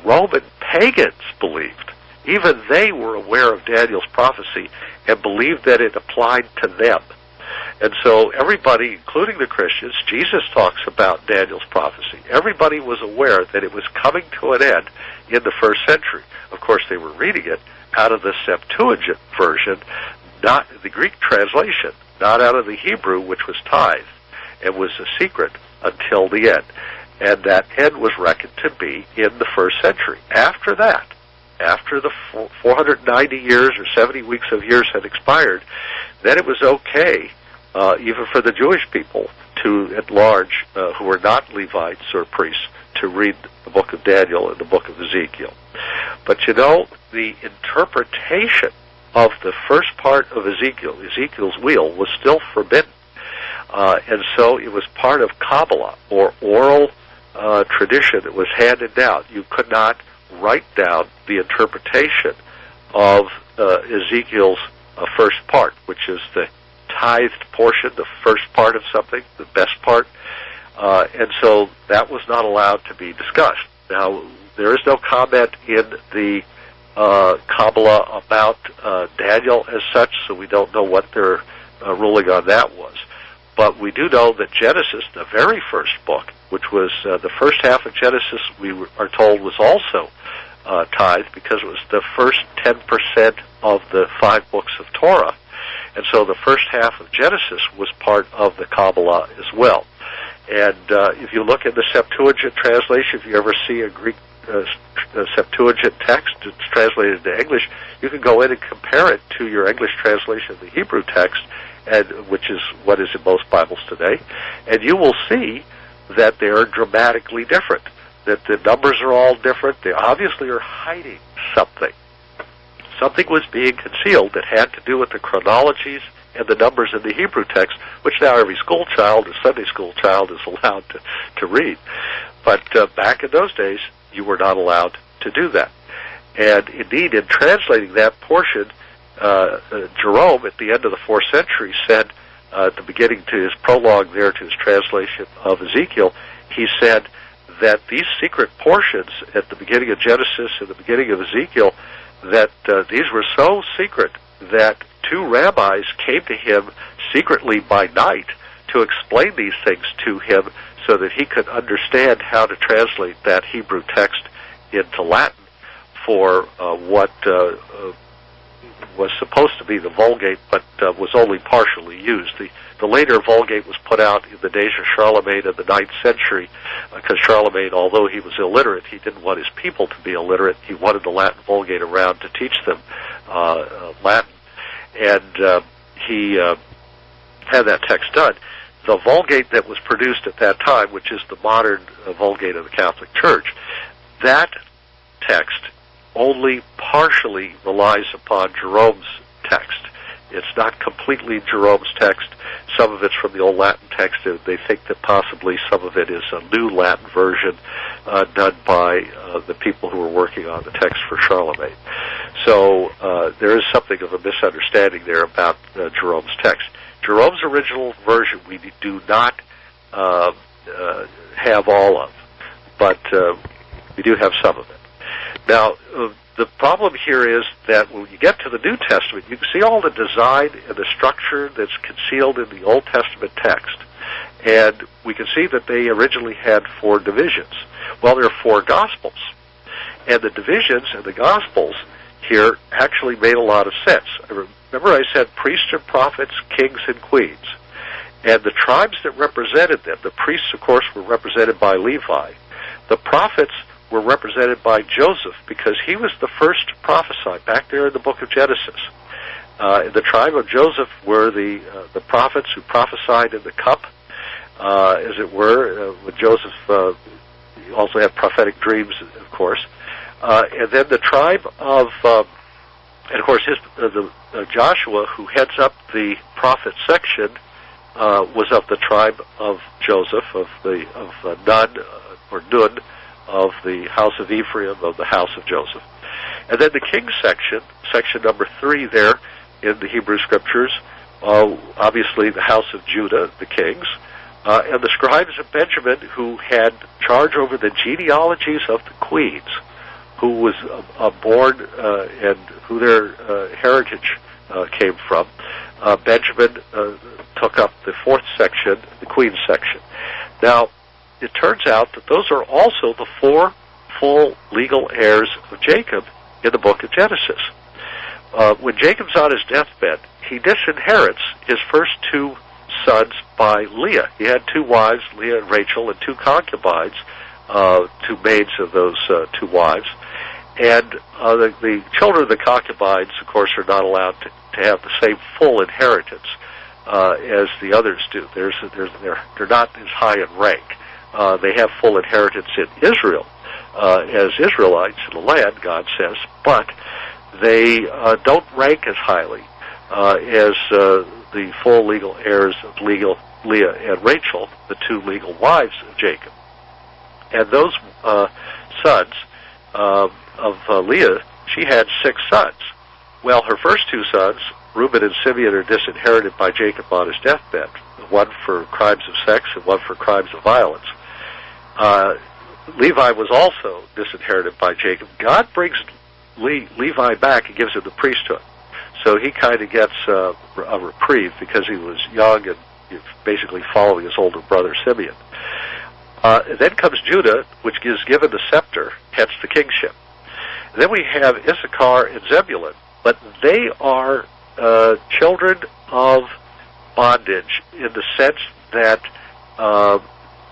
Roman pagans believed. Even they were aware of Daniel's prophecy and believed that it applied to them. And so everybody, including the Christians, Jesus talks about Daniel's prophecy. Everybody was aware that it was coming to an end in the 1st century. Of course, they were reading it out of the Septuagint version, not the Greek translation, not out of the Hebrew, which was tithe, and was a secret until the end. And that end was reckoned to be in the 1st century. After that, after the 490 years or 70 weeks of years had expired, then it was okay, even for the Jewish people to, at large, who were not Levites or priests, to read the book of Daniel and the book of Ezekiel. But you know, the interpretation of the first part of Ezekiel, Ezekiel's wheel, was still forbidden. And so it was part of Kabbalah, or oral tradition that was handed down. You could not write down the interpretation of Ezekiel's first part, which is the tithed portion, the first part of something, the best part. And so that was not allowed to be discussed. Now, there is no comment in the Kabbalah about Daniel as such, so we don't know what their ruling on that was. But we do know that Genesis, the very first book, which was the first half of Genesis, we are told was also tithed, because it was the first 10% of the 5 books of Torah. And so the first half of Genesis was part of the Kabbalah as well. And if you look at the Septuagint translation, if you ever see a Greek Septuagint text, it's translated into English, you can go in and compare it to your English translation of the Hebrew text, and which is what is in most Bibles today, and you will see that they are dramatically different, that the numbers are all different. They obviously are hiding something. Something was being concealed that had to do with the chronologies and the numbers in the Hebrew text, which now every school child, or Sunday school child, is allowed to read. But back in those days, you were not allowed to do that. And indeed, in translating that portion, Jerome, at the end of the 4th century, said, at the beginning to his prologue there to his translation of Ezekiel, he said that these secret portions at the beginning of Genesis and the beginning of Ezekiel, that these were so secret that two rabbis came to him secretly by night to explain these things to him so that he could understand how to translate that Hebrew text into Latin for what was supposed to be the Vulgate, but was only partially used. The later Vulgate was put out in the days of Charlemagne in the 9th century, because Charlemagne, although he was illiterate, he didn't want his people to be illiterate. He wanted the Latin Vulgate around to teach them Latin, and he had that text done. The Vulgate that was produced at that time, which is the modern Vulgate of the Catholic Church, that text only partially relies upon Jerome's text. It's not completely Jerome's text. Some of it's from the Old Latin text. They think that possibly some of it is a new Latin version done by the people who were working on the text for Charlemagne. So there is something of a misunderstanding there about Jerome's text. Jerome's original version we do not have all of, but we do have some of it. Now, the problem here is that when you get to the New Testament, you can see all the design and the structure that's concealed in the Old Testament text. And we can see that they originally had 4 divisions. Well, there are 4 Gospels. And the divisions in the Gospels here actually made a lot of sense. Remember I said priests and prophets, kings and queens. And the tribes that represented them, the priests, of course, were represented by Levi. The prophets were represented by Joseph, because he was the first to prophesy back there in the book of Genesis. In the tribe of Joseph were the prophets who prophesied in the cup, as it were. With Joseph, he also had prophetic dreams, of course. And then the tribe of, and of course, Joshua, who heads up the prophet section, was of the tribe of Joseph, of Nun, or Nun, of the house of Ephraim, of the house of Joseph. And then the king section, section number 3 there in the Hebrew Scriptures, obviously the house of Judah, the kings, and the scribes of Benjamin, who had charge over the genealogies of the queens, who was born and who their heritage came from. Benjamin took up the 4th section, the queen section. Now, it turns out that those are also the 4 full legal heirs of Jacob in the book of Genesis. When Jacob's on his deathbed, he disinherits his first 2 sons by Leah. He had 2 wives, Leah and Rachel, and 2 concubines, 2 maids of those 2 wives. And the children of the concubines, of course, are not allowed to have the same full inheritance as the others do. They're not as high in rank. They have full inheritance in Israel as Israelites in the land, God says, but they don't rank as highly as the full legal heirs of Leah and Rachel, the 2 legal wives of Jacob. And those sons of Leah, she had 6 sons. Well, her first 2 sons, Reuben and Simeon, are disinherited by Jacob on his deathbed, one for crimes of sex and one for crimes of violence. Levi was also disinherited by Jacob. God brings Levi back and gives him the priesthood. So he kind of gets a reprieve because he was young and basically following his older brother Simeon. Then comes Judah, which is given the scepter, hence the kingship. And then we have Issachar and Zebulun, but they are children of bondage in the sense that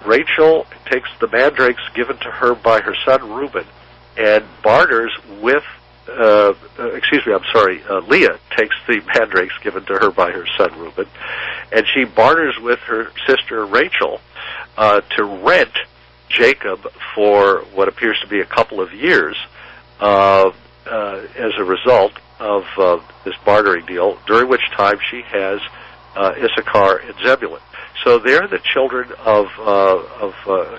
Rachel takes the mandrakes given to her by her son Reuben and barters with, Leah takes the mandrakes given to her by her son Reuben, and she barters with her sister Rachel to rent Jacob for what appears to be a couple of years as a result of this bartering deal, during which time she has Issachar and Zebulun. So they're the children of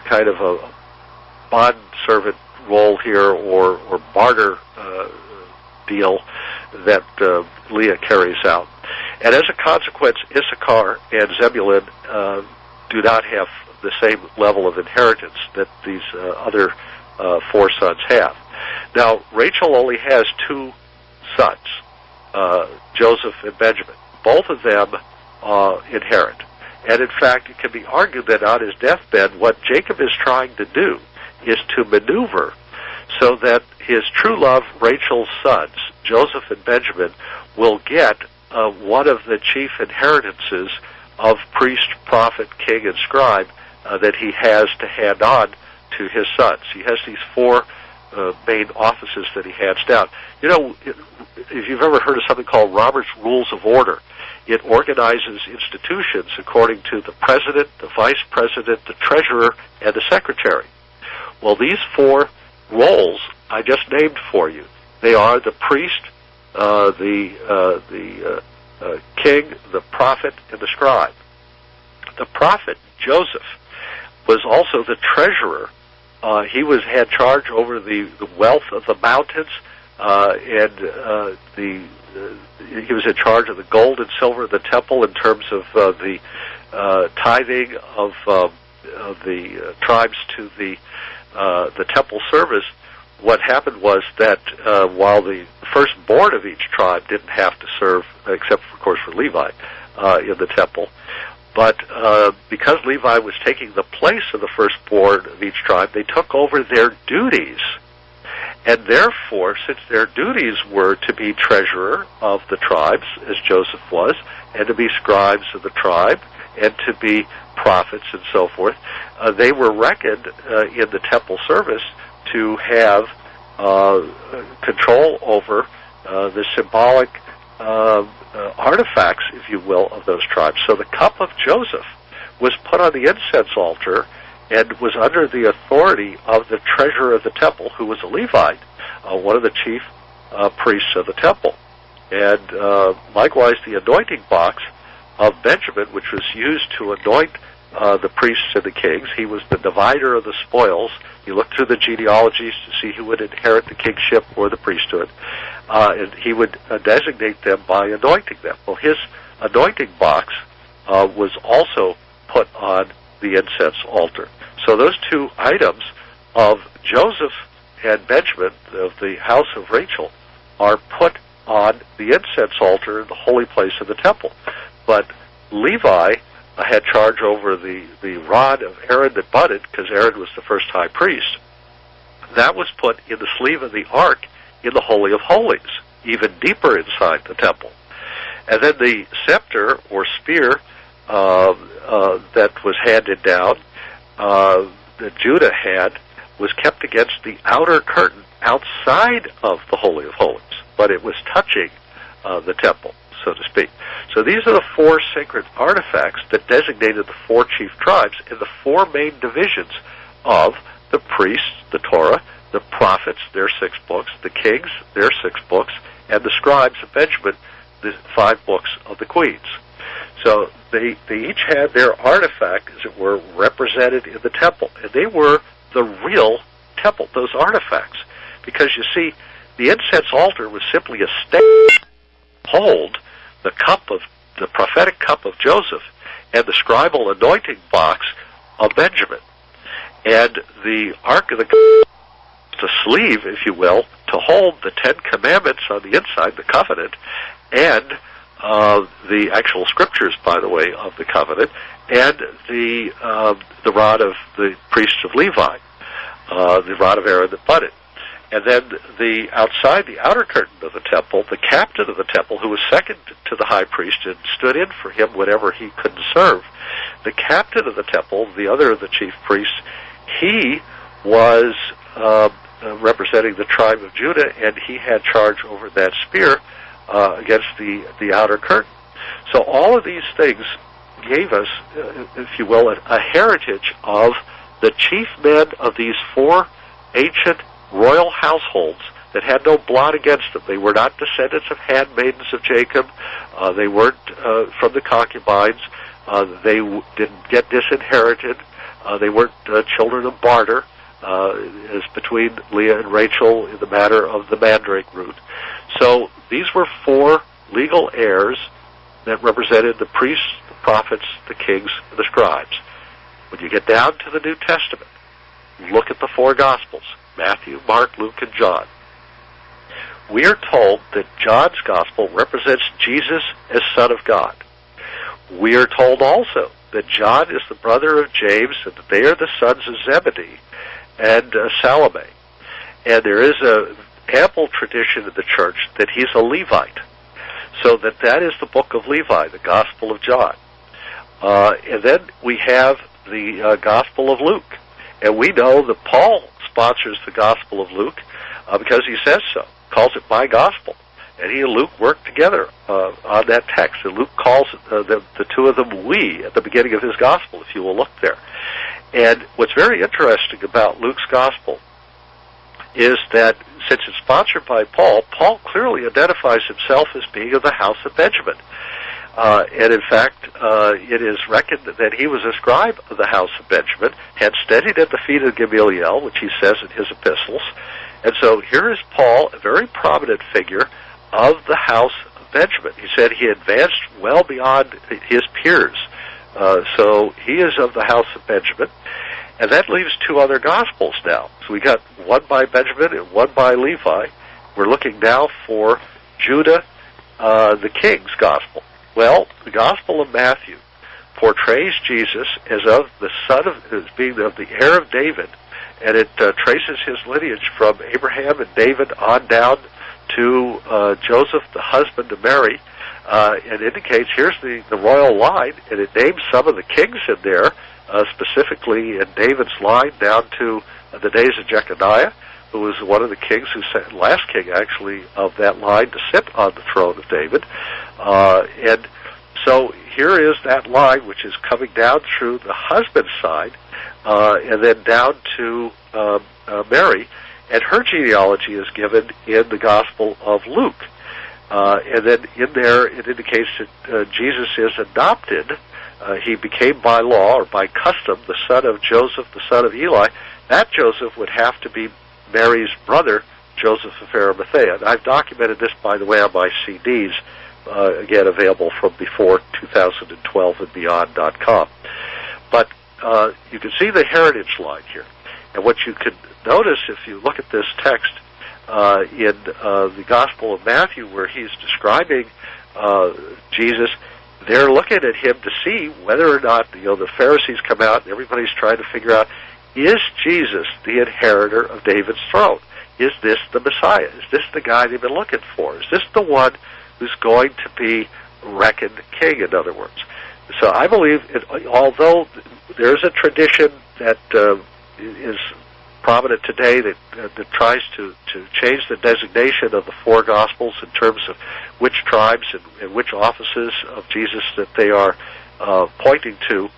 kind of a bond servant role here, or barter deal that Leah carries out. And as a consequence, Issachar and Zebulun do not have the same level of inheritance that these other 4 sons have. Now, Rachel only has 2 sons, Joseph and Benjamin. Both of them inherit. And in fact, it can be argued that on his deathbed, what Jacob is trying to do is to maneuver so that his true love, Rachel's sons, Joseph and Benjamin, will get one of the chief inheritances of priest, prophet, king, and scribe that he has to hand on to his sons. He has these 4 main offices that he hands down. You know, if you've ever heard of something called Robert's Rules of Order, it organizes institutions according to the president, the vice president, the treasurer, and the secretary. Well, these 4 roles I just named for you. They are the priest, the king, the prophet, and the scribe. The prophet, Joseph, was also the treasurer. He had charge over the wealth of the mountains, and he was in charge of the gold and silver of the temple in terms of the tithing of the tribes to the temple service. What happened was that while the firstborn of each tribe didn't have to serve, except of course for Levi, in the temple, but because Levi was taking the place of the firstborn of each tribe, they took over their duties. And therefore, since their duties were to be treasurer of the tribes, as Joseph was, and to be scribes of the tribe, and to be prophets and so forth, they were reckoned in the temple service to have control over the symbolic artifacts, if you will, of those tribes. So the cup of Joseph was put on the incense altar and was under the authority of the treasurer of the temple, who was a Levite, one of the chief priests of the temple. And likewise, the anointing box of Benjamin, which was used to anoint the priests and the kings. He was the divider of the spoils. He looked through the genealogies to see who would inherit the kingship or the priesthood, and he would designate them by anointing them. Well, his anointing box was also put on the incense altar. So those 2 items of Joseph and Benjamin of the house of Rachel are put on the incense altar in the holy place of the temple. But Levi had charge over the rod of Aaron that budded, because Aaron was the first high priest. That was put in the sleeve of the ark in the Holy of Holies, even deeper inside the temple. And then the scepter or spear that was handed down, that Judah had, was kept against the outer curtain outside of the Holy of Holies, but it was touching the temple, so to speak. So these are the 4 sacred artifacts that designated the 4 chief tribes in the 4 main divisions of the priests, the Torah, the prophets, their 6 books, the kings, their 6 books, and the scribes of Benjamin, the 5 books of the queens. So they each had their artifact, as it were, represented in the temple. And they were the real temple, those artifacts. Because you see, the incense altar was simply a stake to hold the prophetic cup of Joseph and the scribal anointing box of Benjamin. And the Ark of the sleeve, if you will, to hold the 10 Commandments on the inside, the covenant, and the actual scriptures, by the way, of the covenant, and the rod of the priests of Levi, the rod of Aaron that budded. And then outside the outer curtain of the temple, the captain of the temple, who was second to the high priest and stood in for him whenever he couldn't serve, the captain of the temple, the other of the chief priests, he was representing the tribe of Judah, and he had charge over that spear against the outer curtain. So all of these things gave us, if you will, a heritage of the chief men of these 4 ancient royal households that had no blot against them. They were not descendants of handmaidens of Jacob. They weren't from the concubines. They didn't get disinherited. They weren't children of barter, as between Leah and Rachel in the matter of the mandrake root. So these were 4 legal heirs that represented the priests, the prophets, the kings, and the scribes. When you get down to the New Testament, look at the four Gospels, Matthew, Mark, Luke, and John. We are told that John's Gospel represents Jesus as Son of God. We are told also that John is the brother of James and that they are the sons of Zebedee and Salome. And there is an ample tradition in the church that he's a Levite. So that is the book of Levi, the Gospel of John. And then we have the Gospel of Luke. And we know that Paul sponsors the Gospel of Luke because he says so, calls it my Gospel. And he and Luke work together on that text. And Luke calls the two of them we at the beginning of his Gospel, if you will look there. And what's very interesting about Luke's Gospel is that since it's sponsored by Paul, Paul clearly identifies himself as being of the house of Benjamin. And in fact, it is reckoned that he was a scribe of the house of Benjamin, had studied at the feet of Gamaliel, which he says in his epistles. And so here is Paul, a very prominent figure of the house of Benjamin. He said he advanced well beyond his peers. So he is of the house of Benjamin. And that leaves two other Gospels now. So we got one by Benjamin and one by Levi. We're looking now for Judah, the king's Gospel. Well, the Gospel of Matthew portrays Jesus as of the as being of the heir of David, and it traces his lineage from Abraham and David on down to Joseph, the husband of Mary, and indicates here's the royal line, and it names some of the kings in there, specifically in David's line down to the days of Jeconiah, who was one of the kings last king actually of that line to sit on the throne of David. And so here is that line which is coming down through the husband's side, and then down to Mary, and her genealogy is given in the Gospel of Luke. And then in there it indicates that Jesus is adopted. He became by law or by custom the son of Joseph, the son of Eli. That Joseph would have to be Mary's brother, Joseph of Arimathea. And I've documented this, by the way, on my CDs, again, available from before 2012 and beyond.com. But you can see the heritage line here. And what you can notice if you look at this text in the Gospel of Matthew, where he's describing Jesus, they're looking at him to see whether or not, the Pharisees come out and everybody's trying to figure out, is Jesus the inheritor of David's throne? Is this the Messiah? Is this the guy they've been looking for? Is this the one who's going to be reckoned king, in other words? So I believe, although there's a tradition that is prominent today that tries to change the designation of the four Gospels in terms of which tribes and which offices of Jesus that they are pointing to,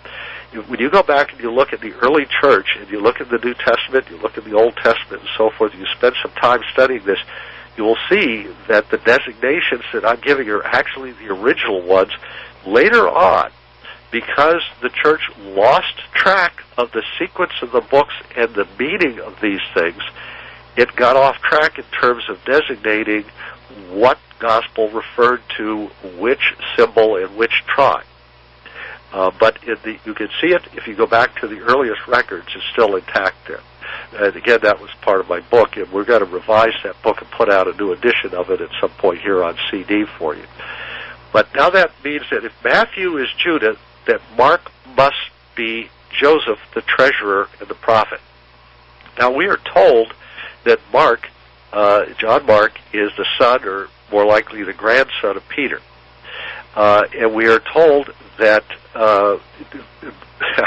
when you go back and you look at the early church and you look at the New Testament, you look at the Old Testament and so forth, you spend some time studying this, you will see that the designations that I'm giving are actually the original ones. Later on, because the church lost track of the sequence of the books and the meaning of these things, it got off track in terms of designating what gospel referred to which symbol and which tribe. But you can see it if you go back to the earliest records. It's still intact there. And again, that was part of my book, and we're going to revise that book and put out a new edition of it at some point here on CD for you. But now that means that if Matthew is Judah, that Mark must be Joseph, the treasurer and the prophet. Now we are told that Mark, John Mark, is the son, or more likely the grandson of Peter. And we are told that, I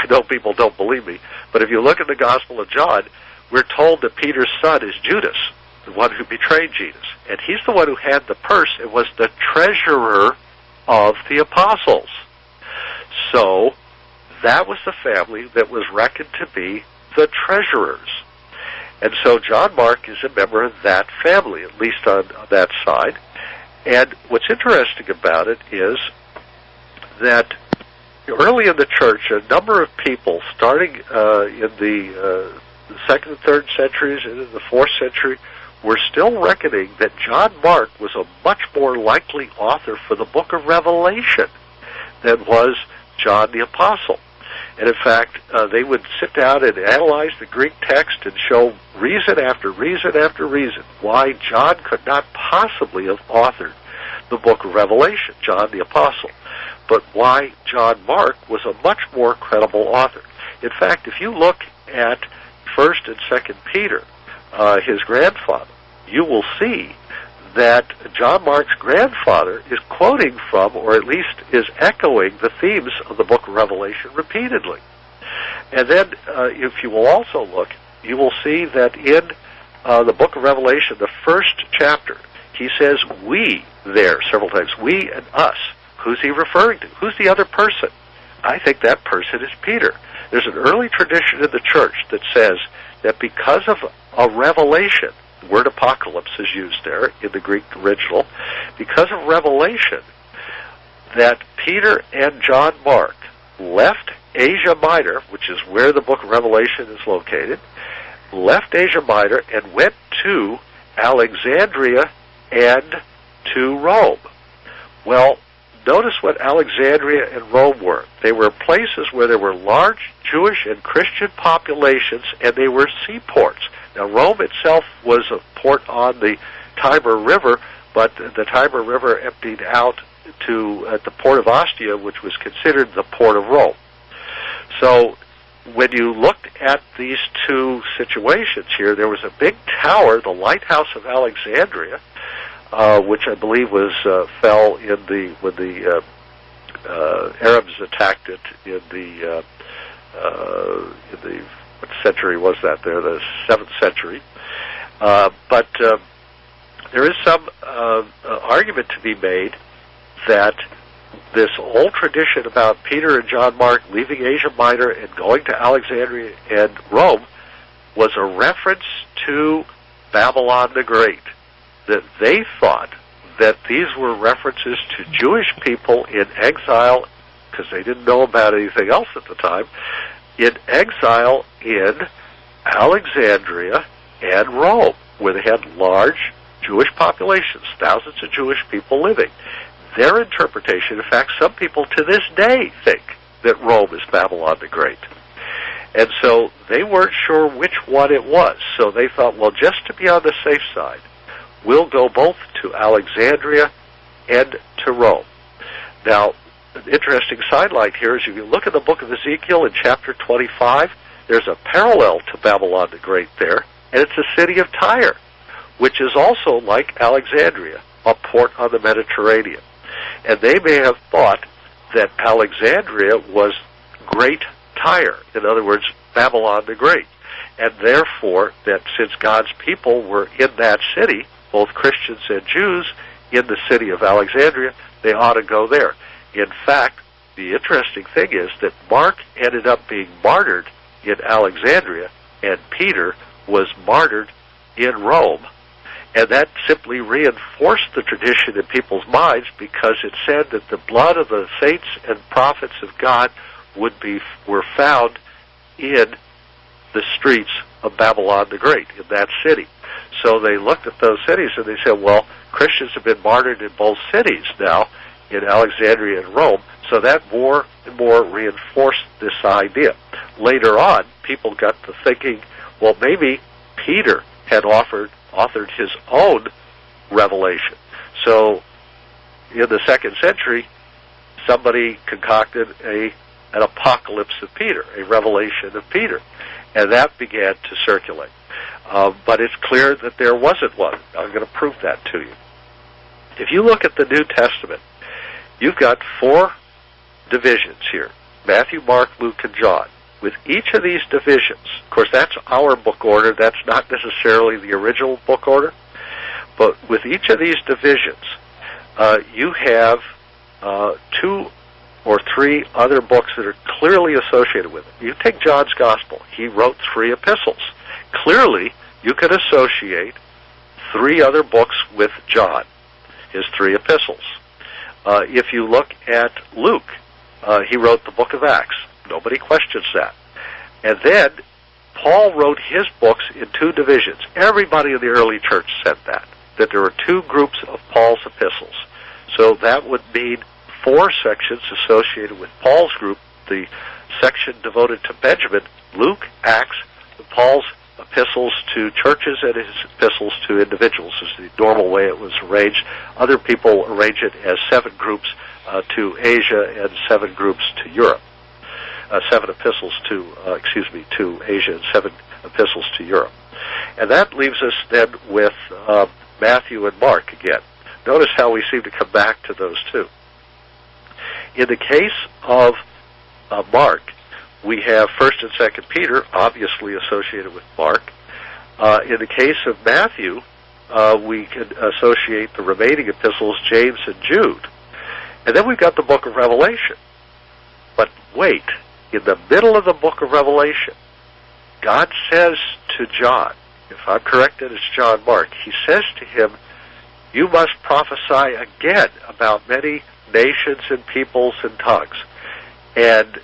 know people don't believe me, but if you look at the Gospel of John, we're told that Peter's son is Judas, the one who betrayed Jesus. And he's the one who had the purse and was the treasurer of the apostles. So that was the family that was reckoned to be the treasurers. And so John Mark is a member of that family, at least on that side. And what's interesting about it is that early in the church, a number of people, starting in the 2nd and 3rd centuries and in the 4th century, were still reckoning that John Mark was a much more likely author for the book of Revelation than was John the Apostle. And in fact, they would sit down and analyze the Greek text and show reason after reason after reason why John could not possibly have authored the book of Revelation, John the Apostle, but why John Mark was a much more credible author. In fact, if you look at 1st and 2nd Peter, his grandfather, you will see that John Mark's grandfather is quoting from, or at least is echoing, the themes of the book of Revelation repeatedly. And then, if you will also look, you will see that in the book of Revelation, the first chapter, he says we there several times, we and us. Who's he referring to? Who's the other person? I think that person is Peter. There's an early tradition in the church that says that because of a revelation, the word apocalypse is used there in the Greek original, because of revelation, that Peter and John Mark left Asia Minor, which is where the book of Revelation is located, left Asia Minor and went to Alexandria and to Rome. Well, notice what Alexandria and Rome were. They were places where there were large Jewish and Christian populations, and they were seaports. Now, Rome itself was a port on the Tiber River, but the Tiber River emptied out at the port of Ostia, which was considered the port of Rome. So when you looked at these two situations here, there was a big tower, the Lighthouse of Alexandria, which I believe was fell when the Arabs attacked it in the what century was that there? The 7th century. But there is some argument to be made that this old tradition about Peter and John Mark leaving Asia Minor and going to Alexandria and Rome was a reference to Babylon the Great. That they thought that these were references to Jewish people in exile, because they didn't know about anything else at the time, in exile in Alexandria and Rome, where they had large Jewish populations, thousands of Jewish people living. Their interpretation, in fact, some people to this day think that Rome is Babylon the Great. And so they weren't sure which one it was. So they thought, well, just to be on the safe side, we'll go both to Alexandria and to Rome. Now, an interesting sidelight here is if you look at the book of Ezekiel in chapter 25, there's a parallel to Babylon the Great there, and it's the city of Tyre, which is also like Alexandria, a port on the Mediterranean. And they may have thought that Alexandria was Great Tyre, in other words, Babylon the Great, and therefore that since God's people were in that city, both Christians and Jews, in the city of Alexandria, they ought to go there. In fact, the interesting thing is that Mark ended up being martyred in Alexandria, and Peter was martyred in Rome. And that simply reinforced the tradition in people's minds, because it said that the blood of the saints and prophets of God were found in the streets of Babylon the Great, in that city. So they looked at those cities and they said, well, Christians have been martyred in both cities now, in Alexandria and Rome, so that more and more reinforced this idea. Later on, people got to thinking, well, maybe Peter had authored his own revelation. So in the 2nd century, somebody concocted an apocalypse of Peter, a revelation of Peter, and that began to circulate. But it's clear that there wasn't one. I'm going to prove that to you. If you look at the New Testament, you've got 4 divisions here: Matthew, Mark, Luke, and John. With each of these divisions, of course, that's our book order. That's not necessarily the original book order. But with each of these divisions, you have 2 or 3 other books that are clearly associated with it. You take John's Gospel. He wrote 3 epistles. Clearly, you could associate 3 other books with John, his 3 epistles. If you look at Luke, he wrote the book of Acts. Nobody questions that. And then Paul wrote his books in 2 divisions. Everybody in the early church said that there were 2 groups of Paul's epistles. So that would mean 4 sections associated with Paul's group, the section devoted to Benjamin, Luke, Acts, Paul's epistles to churches and his epistles to individuals is the normal way it was arranged. Other people arrange it as 7 groups to Asia and 7 groups to Europe. 7 epistles to Asia and 7 epistles to Europe. And that leaves us then with Matthew and Mark again. Notice how we seem to come back to those two. In the case of Mark, we have 1st and 2nd Peter, obviously associated with Mark. In the case of Matthew, we can associate the remaining epistles, James and Jude. And then we've got the book of Revelation. But wait, in the middle of the book of Revelation, God says to John, if I'm correct, it's John Mark, he says to him, you must prophesy again about many nations and peoples and tongues. And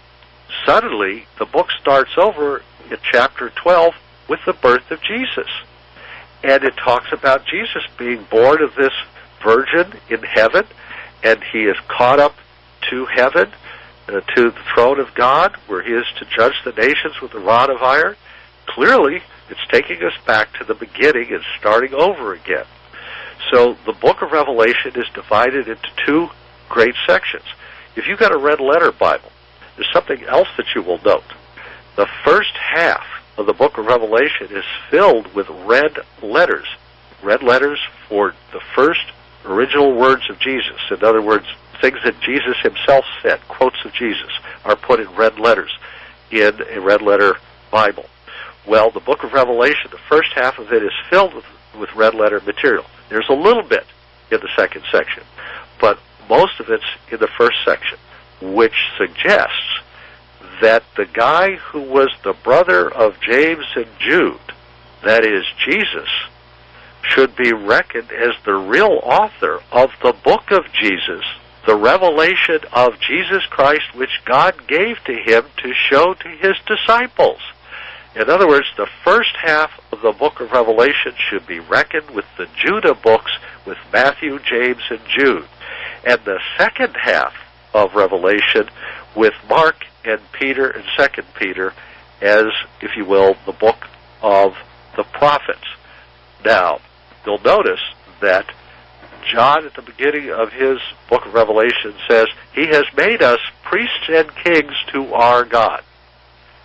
suddenly, the book starts over in chapter 12 with the birth of Jesus. And it talks about Jesus being born of this virgin in heaven, and he is caught up to heaven, to the throne of God, where he is to judge the nations with a rod of iron. Clearly, it's taking us back to the beginning and starting over again. So the book of Revelation is divided into 2 great sections. If you've got a red letter Bible, there's something else that you will note. The first half of the book of Revelation is filled with red letters for the first original words of Jesus. In other words, things that Jesus himself said, quotes of Jesus, are put in red letters in a red letter Bible. Well, the book of Revelation, the first half of it is filled with red letter material. There's a little bit in the second section, but most of it's in the first section, which suggests that the guy who was the brother of James and Jude, that is Jesus, should be reckoned as the real author of the book of Jesus, the revelation of Jesus Christ, which God gave to him to show to his disciples. In other words, the first half of the book of Revelation should be reckoned with the Judah books, with Matthew, James, and Jude. And the second half of Revelation with Mark and Peter and 2 Peter as, if you will, the book of the prophets. Now, you'll notice that John, at the beginning of his book of Revelation, says, he has made us priests and kings to our God.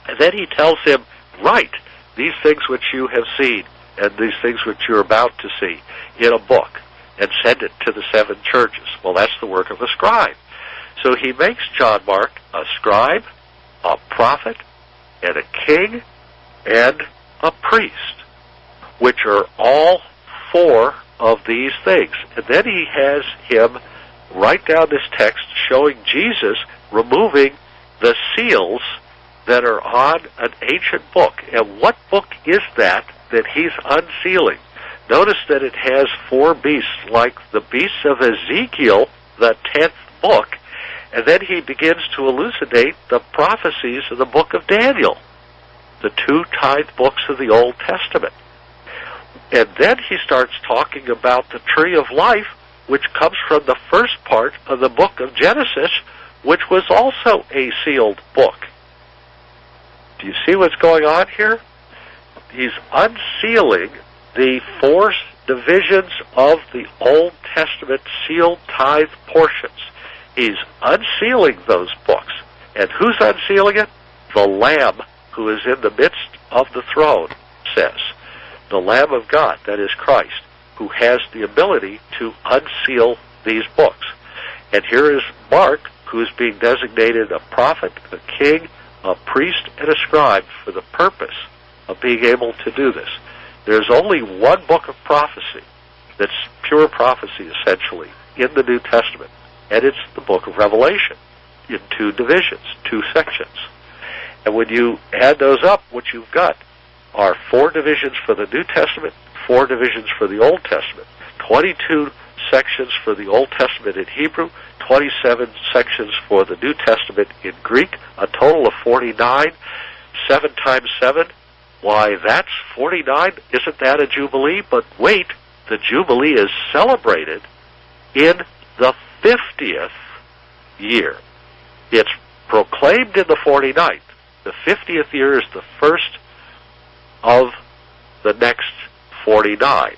And then he tells him, write these things which you have seen and these things which you're about to see in a book and send it to the 7 churches. Well, that's the work of a scribe. So he makes John Mark a scribe, a prophet, and a king, and a priest, which are all 4 of these things. And then he has him write down this text showing Jesus removing the seals that are on an ancient book. And what book is that he's unsealing? Notice that it has 4 beasts, like the beasts of Ezekiel, the 10th book, and then he begins to elucidate the prophecies of the book of Daniel, the 2 tithe books of the Old Testament. And then he starts talking about the tree of life, which comes from the first part of the book of Genesis, which was also a sealed book. Do you see what's going on here? He's unsealing the 4 divisions of the Old Testament sealed tithe portions. He's unsealing those books. And who's unsealing it? The Lamb who is in the midst of the throne says. The Lamb of God, that is Christ, who has the ability to unseal these books. And here is Mark, who is being designated a prophet, a king, a priest, and a scribe for the purpose of being able to do this. There's only one book of prophecy that's pure prophecy, essentially, in the New Testament, and it's the book of Revelation in 2 divisions, 2 sections. And when you add those up, what you've got are 4 divisions for the New Testament, 4 divisions for the Old Testament, 22 sections for the Old Testament in Hebrew, 27 sections for the New Testament in Greek, a total of 49. 7 times 7, why, that's 49. Isn't that a Jubilee? But wait, the Jubilee is celebrated in the 50th year. It's proclaimed in the 49th. The 50th year is the first of the next 49.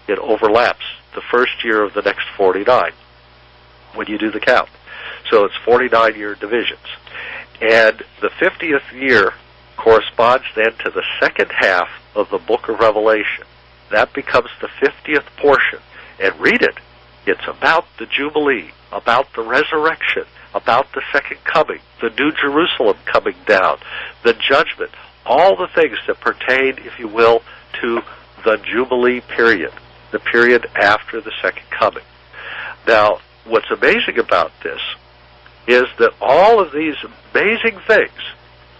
It overlaps the first year of the next 49 when you do the count. So it's 49-year divisions. And the 50th year corresponds then to the second half of the book of Revelation. That becomes the 50th portion. And read it. It's about the Jubilee, about the resurrection, about the second coming, the New Jerusalem coming down, the judgment, all the things that pertain, if you will, to the Jubilee period, the period after the second coming. Now, what's amazing about this is that all of these amazing things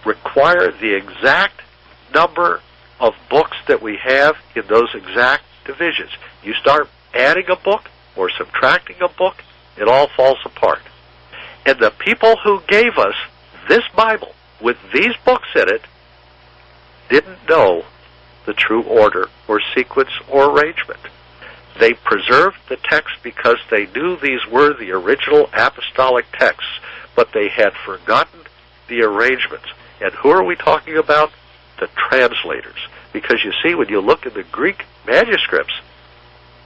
require the exact number of books that we have in those exact divisions. You start adding a book or subtracting a book, it all falls apart. And the people who gave us this Bible with these books in it didn't know the true order or sequence or arrangement. They preserved the text because they knew these were the original apostolic texts, but they had forgotten the arrangements. And who are we talking about? The translators. Because you see, when you look in the Greek manuscripts,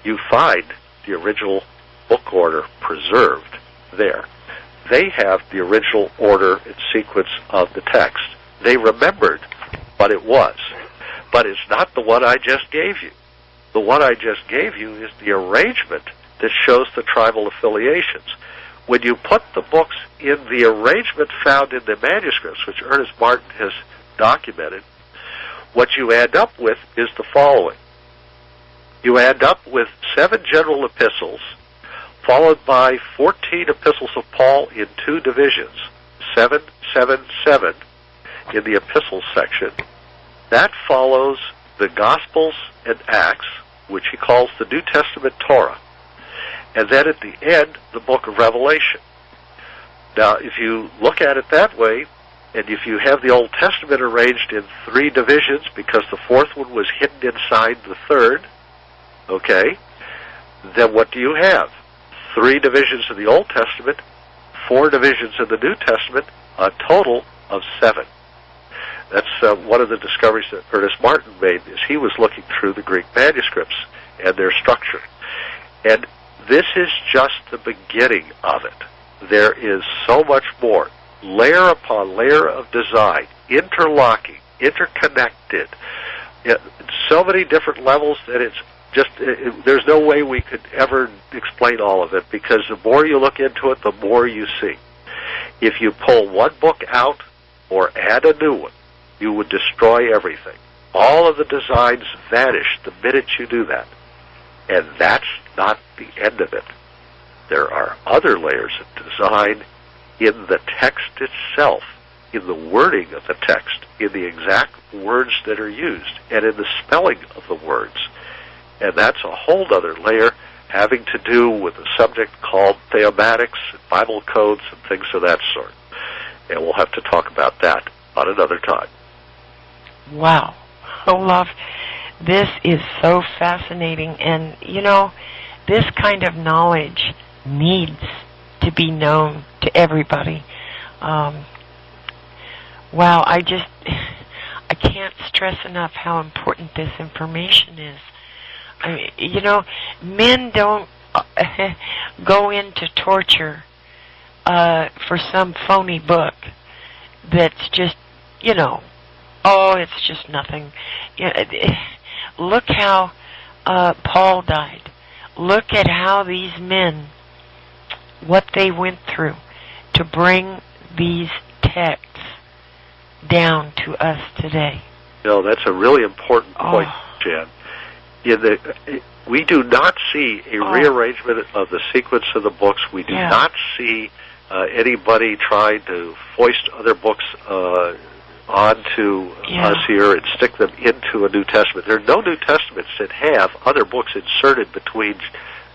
you find the original book order preserved there. They have the original order and sequence of the text. They remembered what it was. But it's not the one I just gave you. The one I just gave you is the arrangement that shows the tribal affiliations. When you put the books in the arrangement found in the manuscripts, which Ernest Martin has documented, what you end up with is the following. You end up with 7 general epistles, followed by 14 epistles of Paul in 2 divisions, 7, 7, 7 in the epistles section. That follows the Gospels and Acts, which he calls the New Testament Torah. And then at the end, the book of Revelation. Now, if you look at it that way, and if you have the Old Testament arranged in 3 divisions, because the 4th one was hidden inside the 3rd, okay, then what do you have? 3 divisions in the Old Testament, 4 divisions in the New Testament, a total of 7. That's one of the discoveries that Ernest Martin made, is he was looking through the Greek manuscripts and their structure. And this is just the beginning of it. There is so much more, layer upon layer of design, interlocking, interconnected, so many different levels that it's just, there's no way we could ever explain all of it, because the more you look into it, the more you see. If you pull one book out or add a new one, you would destroy everything. All of the designs vanish the minute you do that. And that's not the end of it. There are other layers of design in the text itself, in the wording of the text, in the exact words that are used, and in the spelling of the words. And that's a whole other layer having to do with a subject called theomatics, and Bible codes, and things of that sort. And we'll have to talk about that on another time. Wow. Olaf, this is so fascinating. And, you know, this kind of knowledge needs to be known to everybody. Wow, I can't stress enough how important this information is. I mean, you know, men don't go into torture for some phony book that's just, you know, oh, it's just nothing. Look how Paul died. Look at how these men, what they went through to bring these texts down to us today. No, that's a really important point, Jan. We do not see a rearrangement of the sequence of the books. We do not see anybody trying to foist other books onto us here and stick them into a New Testament. There are no New Testaments that have other books inserted between,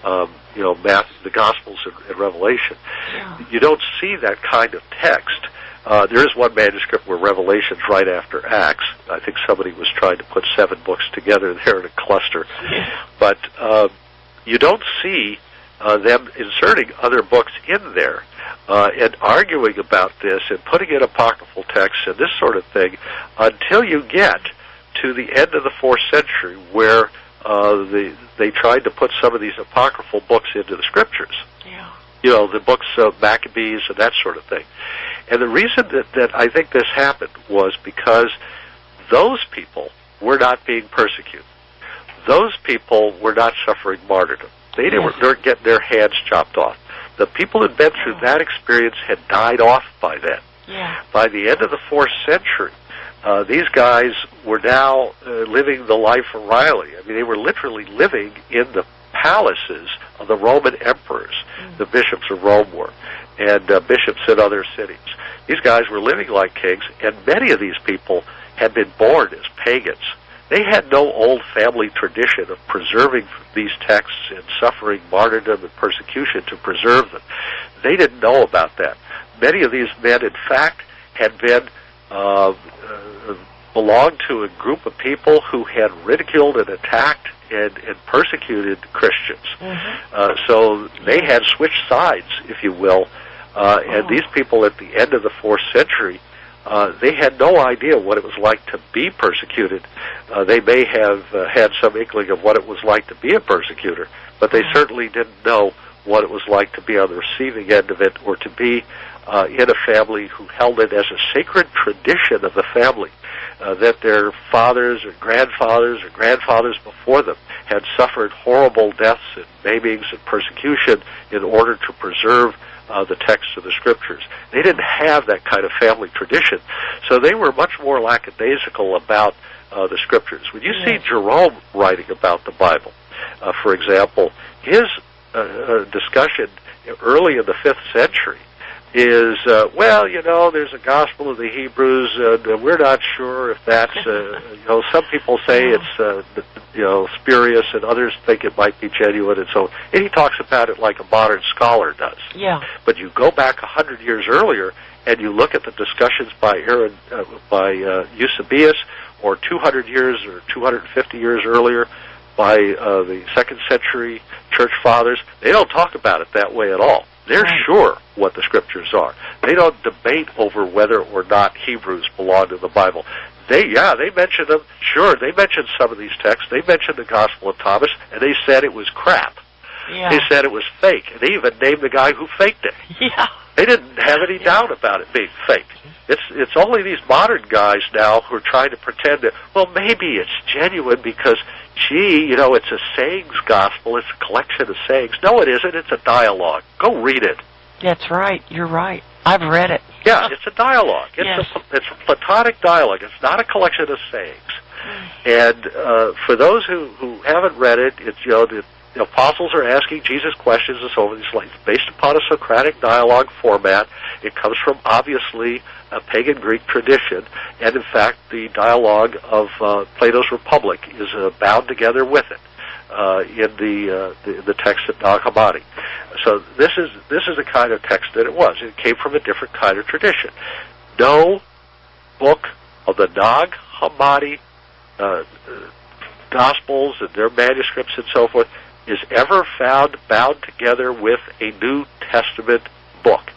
the Gospels and Revelation. Yeah. You don't see that kind of text. There is one manuscript where Revelation's right after Acts. I think somebody was trying to put 7 books together there in a cluster. Yeah. But you don't see them inserting other books in there. and arguing about this and putting in apocryphal texts and this sort of thing until you get to the end of the 4th century where they tried to put some of these apocryphal books into the scriptures. Yeah. You know, the books of Maccabees and that sort of thing. And the reason that I think this happened was because those people were not being persecuted. Those people were not suffering martyrdom. They weren't getting their heads chopped off. The people who'd been through that experience had died off by then. Yeah. By the end of the 4th century, these guys were now living the life of Riley. I mean, they were literally living in the palaces of the Roman emperors, the bishops of Rome were, and bishops in other cities. These guys were living like kings, and many of these people had been born as pagans. They had no old family tradition of preserving these texts and suffering martyrdom and persecution to preserve them. They didn't know about that. Many of these men, in fact, had been belonged to a group of people who had ridiculed and attacked and persecuted Christians. So they had switched sides, if you will, and these people at the end of the 4th century, they had no idea what it was like to be persecuted. They may have had some inkling of what it was like to be a persecutor, but they certainly didn't know what it was like to be on the receiving end of it, or to be in a family who held it as a sacred tradition of the family, that their fathers or grandfathers before them had suffered horrible deaths and maimings and persecution in order to preserve the texts of the scriptures. They didn't have that kind of family tradition, so they were much more lackadaisical about the scriptures. When you see Jerome writing about the Bible, for example, his discussion early in the 5th century is, well, you know, there's a Gospel of the Hebrews, and we're not sure if that's, you know, some people say it's, you know, spurious, and others think it might be genuine, and so, and he talks about it like a modern scholar does. Yeah. But you go back 100 years earlier, and you look at the discussions by Eusebius, or 200 years or 250 years earlier by the 2nd century church fathers, they don't talk about it that way at all. They're sure what the scriptures are. They don't debate over whether or not Hebrews belong in the Bible. They mention them. Sure, they mentioned some of these texts. They mentioned the Gospel of Thomas, and they said it was crap. Yeah. They said it was fake, and they even named the guy who faked it. Yeah. They didn't have any doubt about it being fake. It's only these modern guys now who are trying to pretend that, well, maybe it's genuine because, gee, you know, it's a sayings gospel. It's a collection of sayings. No, it isn't. It's a dialogue. Go read it. That's right. You're right. I've read it. Yeah, it's a dialogue. It's a Platonic dialogue. It's not a collection of sayings. And for those who haven't read it, it's, you know, the apostles are asking Jesus questions and so on. It's like based upon a Socratic dialogue format. It comes from, obviously, a pagan Greek tradition, and in fact, the dialogue of Plato's Republic is bound together with it in the text at Nag Hammadi. So this is the kind of text that it was. It came from a different kind of tradition. No book of the Nag Hammadi Gospels and their manuscripts and so forth is ever found bound together with a New Testament book.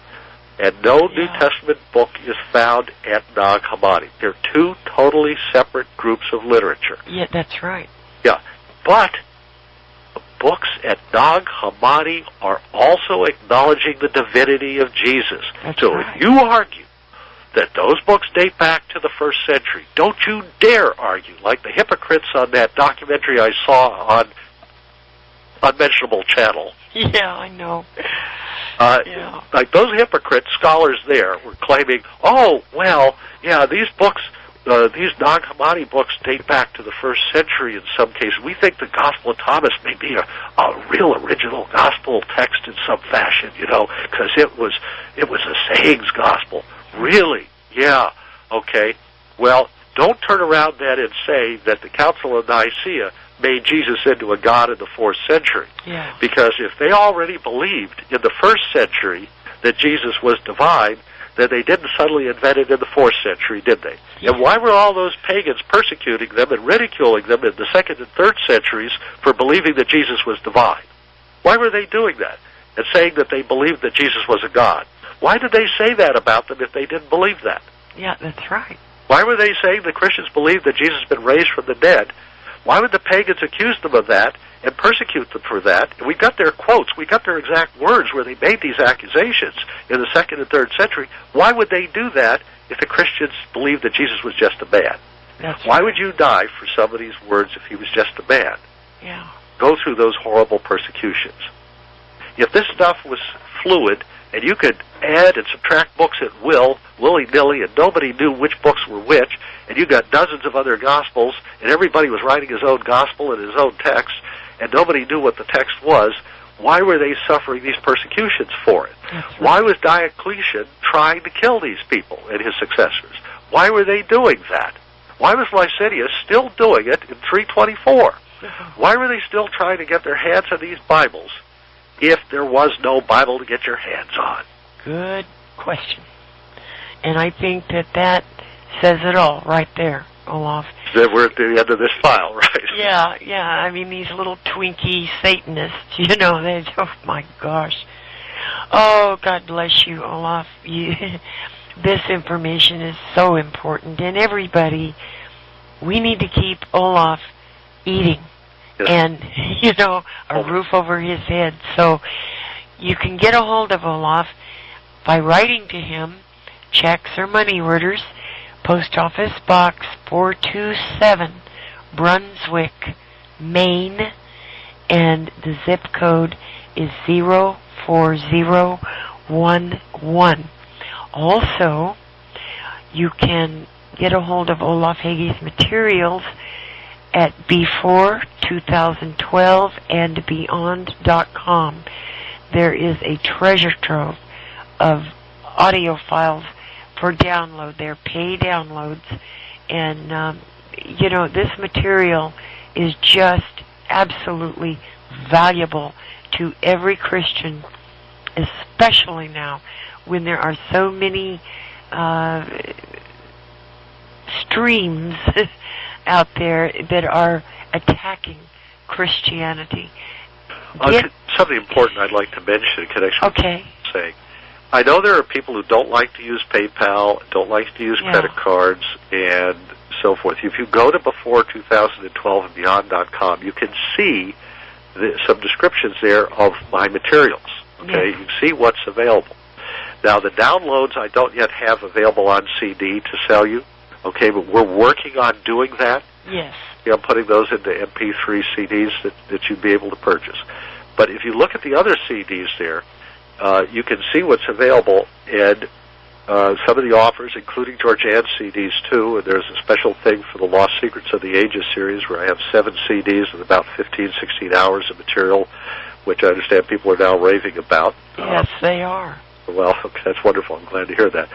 And no New Testament book is found at Nag Hammadi. They're two totally separate groups of literature. Yeah, that's right. Yeah, but the books at Nag Hammadi are also acknowledging the divinity of Jesus. That's so right. If you argue that those books date back to the 1st century, don't you dare argue, like the hypocrites on that documentary I saw on Unmentionable Channel. Yeah, I know. Like those hypocrite scholars there were claiming, oh, well, yeah, these books, these Nag Hammadi books date back to the 1st century in some cases. We think the Gospel of Thomas may be a real original gospel text in some fashion, you know, because it was a sayings gospel. Really? Yeah. Okay. Well, don't turn around then and say that the Council of Nicaea made Jesus into a god in the 4th century. Yeah. Because if they already believed in the 1st century that Jesus was divine, then they didn't suddenly invent it in the 4th century, did they? Yeah. And why were all those pagans persecuting them and ridiculing them in the 2nd and 3rd centuries for believing that Jesus was divine? Why were they doing that and saying that they believed that Jesus was a god? Why did they say that about them if they didn't believe that? Yeah, that's right. Why were they saying the Christians believe that Jesus has been raised from the dead? Why would the pagans accuse them of that and persecute them for that? And we got their quotes. We got their exact words where they made these accusations in the 2nd and 3rd century. Why would they do that if the Christians believed that Jesus was just a man? Why would you die for somebody's words if he was just a man? Yeah. Go through those horrible persecutions. If this stuff was fluid and you could add and subtract books at will, willy-nilly, and nobody knew which books were which, and you got dozens of other gospels, and everybody was writing his own gospel and his own text, and nobody knew what the text was, why were they suffering these persecutions for it? Right. Why was Diocletian trying to kill these people and his successors? Why were they doing that? Why was Licinius still doing it in 324? Why were they still trying to get their hands on these Bibles if there was no Bible to get your hands on? Good question. And I think that says it all right there, Olaf. That we're at the end of this file, right? Yeah. I mean, these little Twinkie Satanists, they, oh my gosh. Oh, God bless you, Olaf. This information is so important. And everybody, we need to keep Olaf eating. Yes. And, a roof over his head. So you can get a hold of Olaf by writing to him checks or money orders, Post Office Box 427, Brunswick, Maine, and the zip code is 04011. Also, you can get a hold of Olaf Hage's materials at before2012andbeyond.com. There is a treasure trove of audio files for download. They're pay downloads. And, this material is just absolutely valuable to every Christian, especially now when there are so many streams out there that are attacking Christianity. Something important I'd like to mention in connection with saying. I know there are people who don't like to use PayPal, don't like to use credit cards, and so forth. If you go to before2012andbeyond.com, you can see some descriptions there of my materials. Okay, you can see what's available. Now, the downloads I don't yet have available on CD to sell you. Okay, but we're working on doing that. Yes. I'm putting those into MP3 CDs that you'd be able to purchase. But if you look at the other CDs there, you can see what's available, and some of the offers, including Georgianne's CDs too, and there's a special thing for the Lost Secrets of the Ages series where I have 7 CDs with about 15, 16 hours of material, which I understand people are now raving about. Yes, they are. Well, okay, that's wonderful. I'm glad to hear that.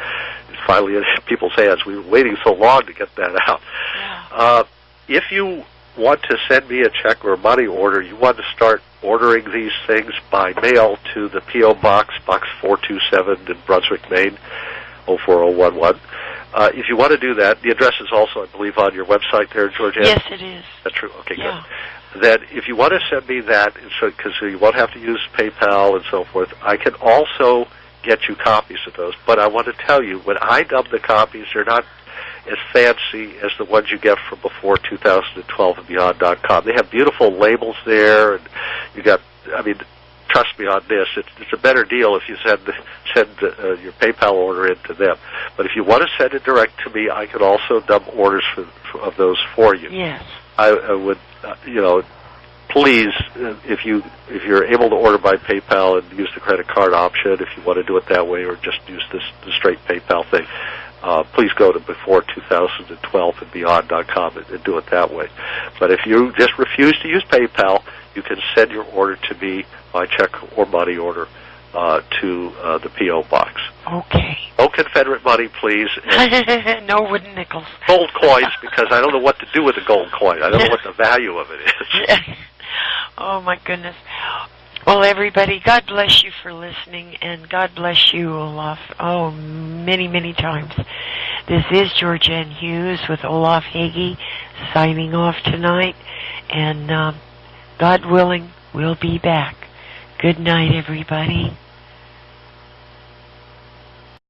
It's finally in people's hands. We were waiting so long to get that out. Yeah. If you want to send me a check or a money order, you want to start ordering these things by mail to the P.O. Box 427 in Brunswick, Maine, 04011. If you want to do that, the address is also, I believe, on your website there, Georgianne? Yes, it is. That's true? Okay, good. Then if you want to send me that, because you won't have to use PayPal and so forth, I can also get you copies of those. But I want to tell you, when I dub the copies, they're not as fancy as the ones you get from before 2012andbeyond.com. They have beautiful labels there, and you got, trust me on this, it's a better deal if you send your PayPal order in to them. But if you want to send it direct to me, I can also dub orders of those for you. Yes. I would, please, if you're able to order by PayPal and use the credit card option, if you want to do it that way, or just use the straight PayPal thing, please go to before2012andbeyond.com and do it that way. But if you just refuse to use PayPal, you can send your order to me by check or money order to the P.O. Box. Okay. No Confederate money, please. No wooden nickels. Gold coins, because I don't know what to do with the gold coin. I don't know what the value of it is. Oh, my goodness. Well, everybody, God bless you for listening, and God bless you, Olaf. Oh, many, many times. This is Georgianne Hughes with Olaf Hage signing off tonight, and God willing, we'll be back. Good night, everybody.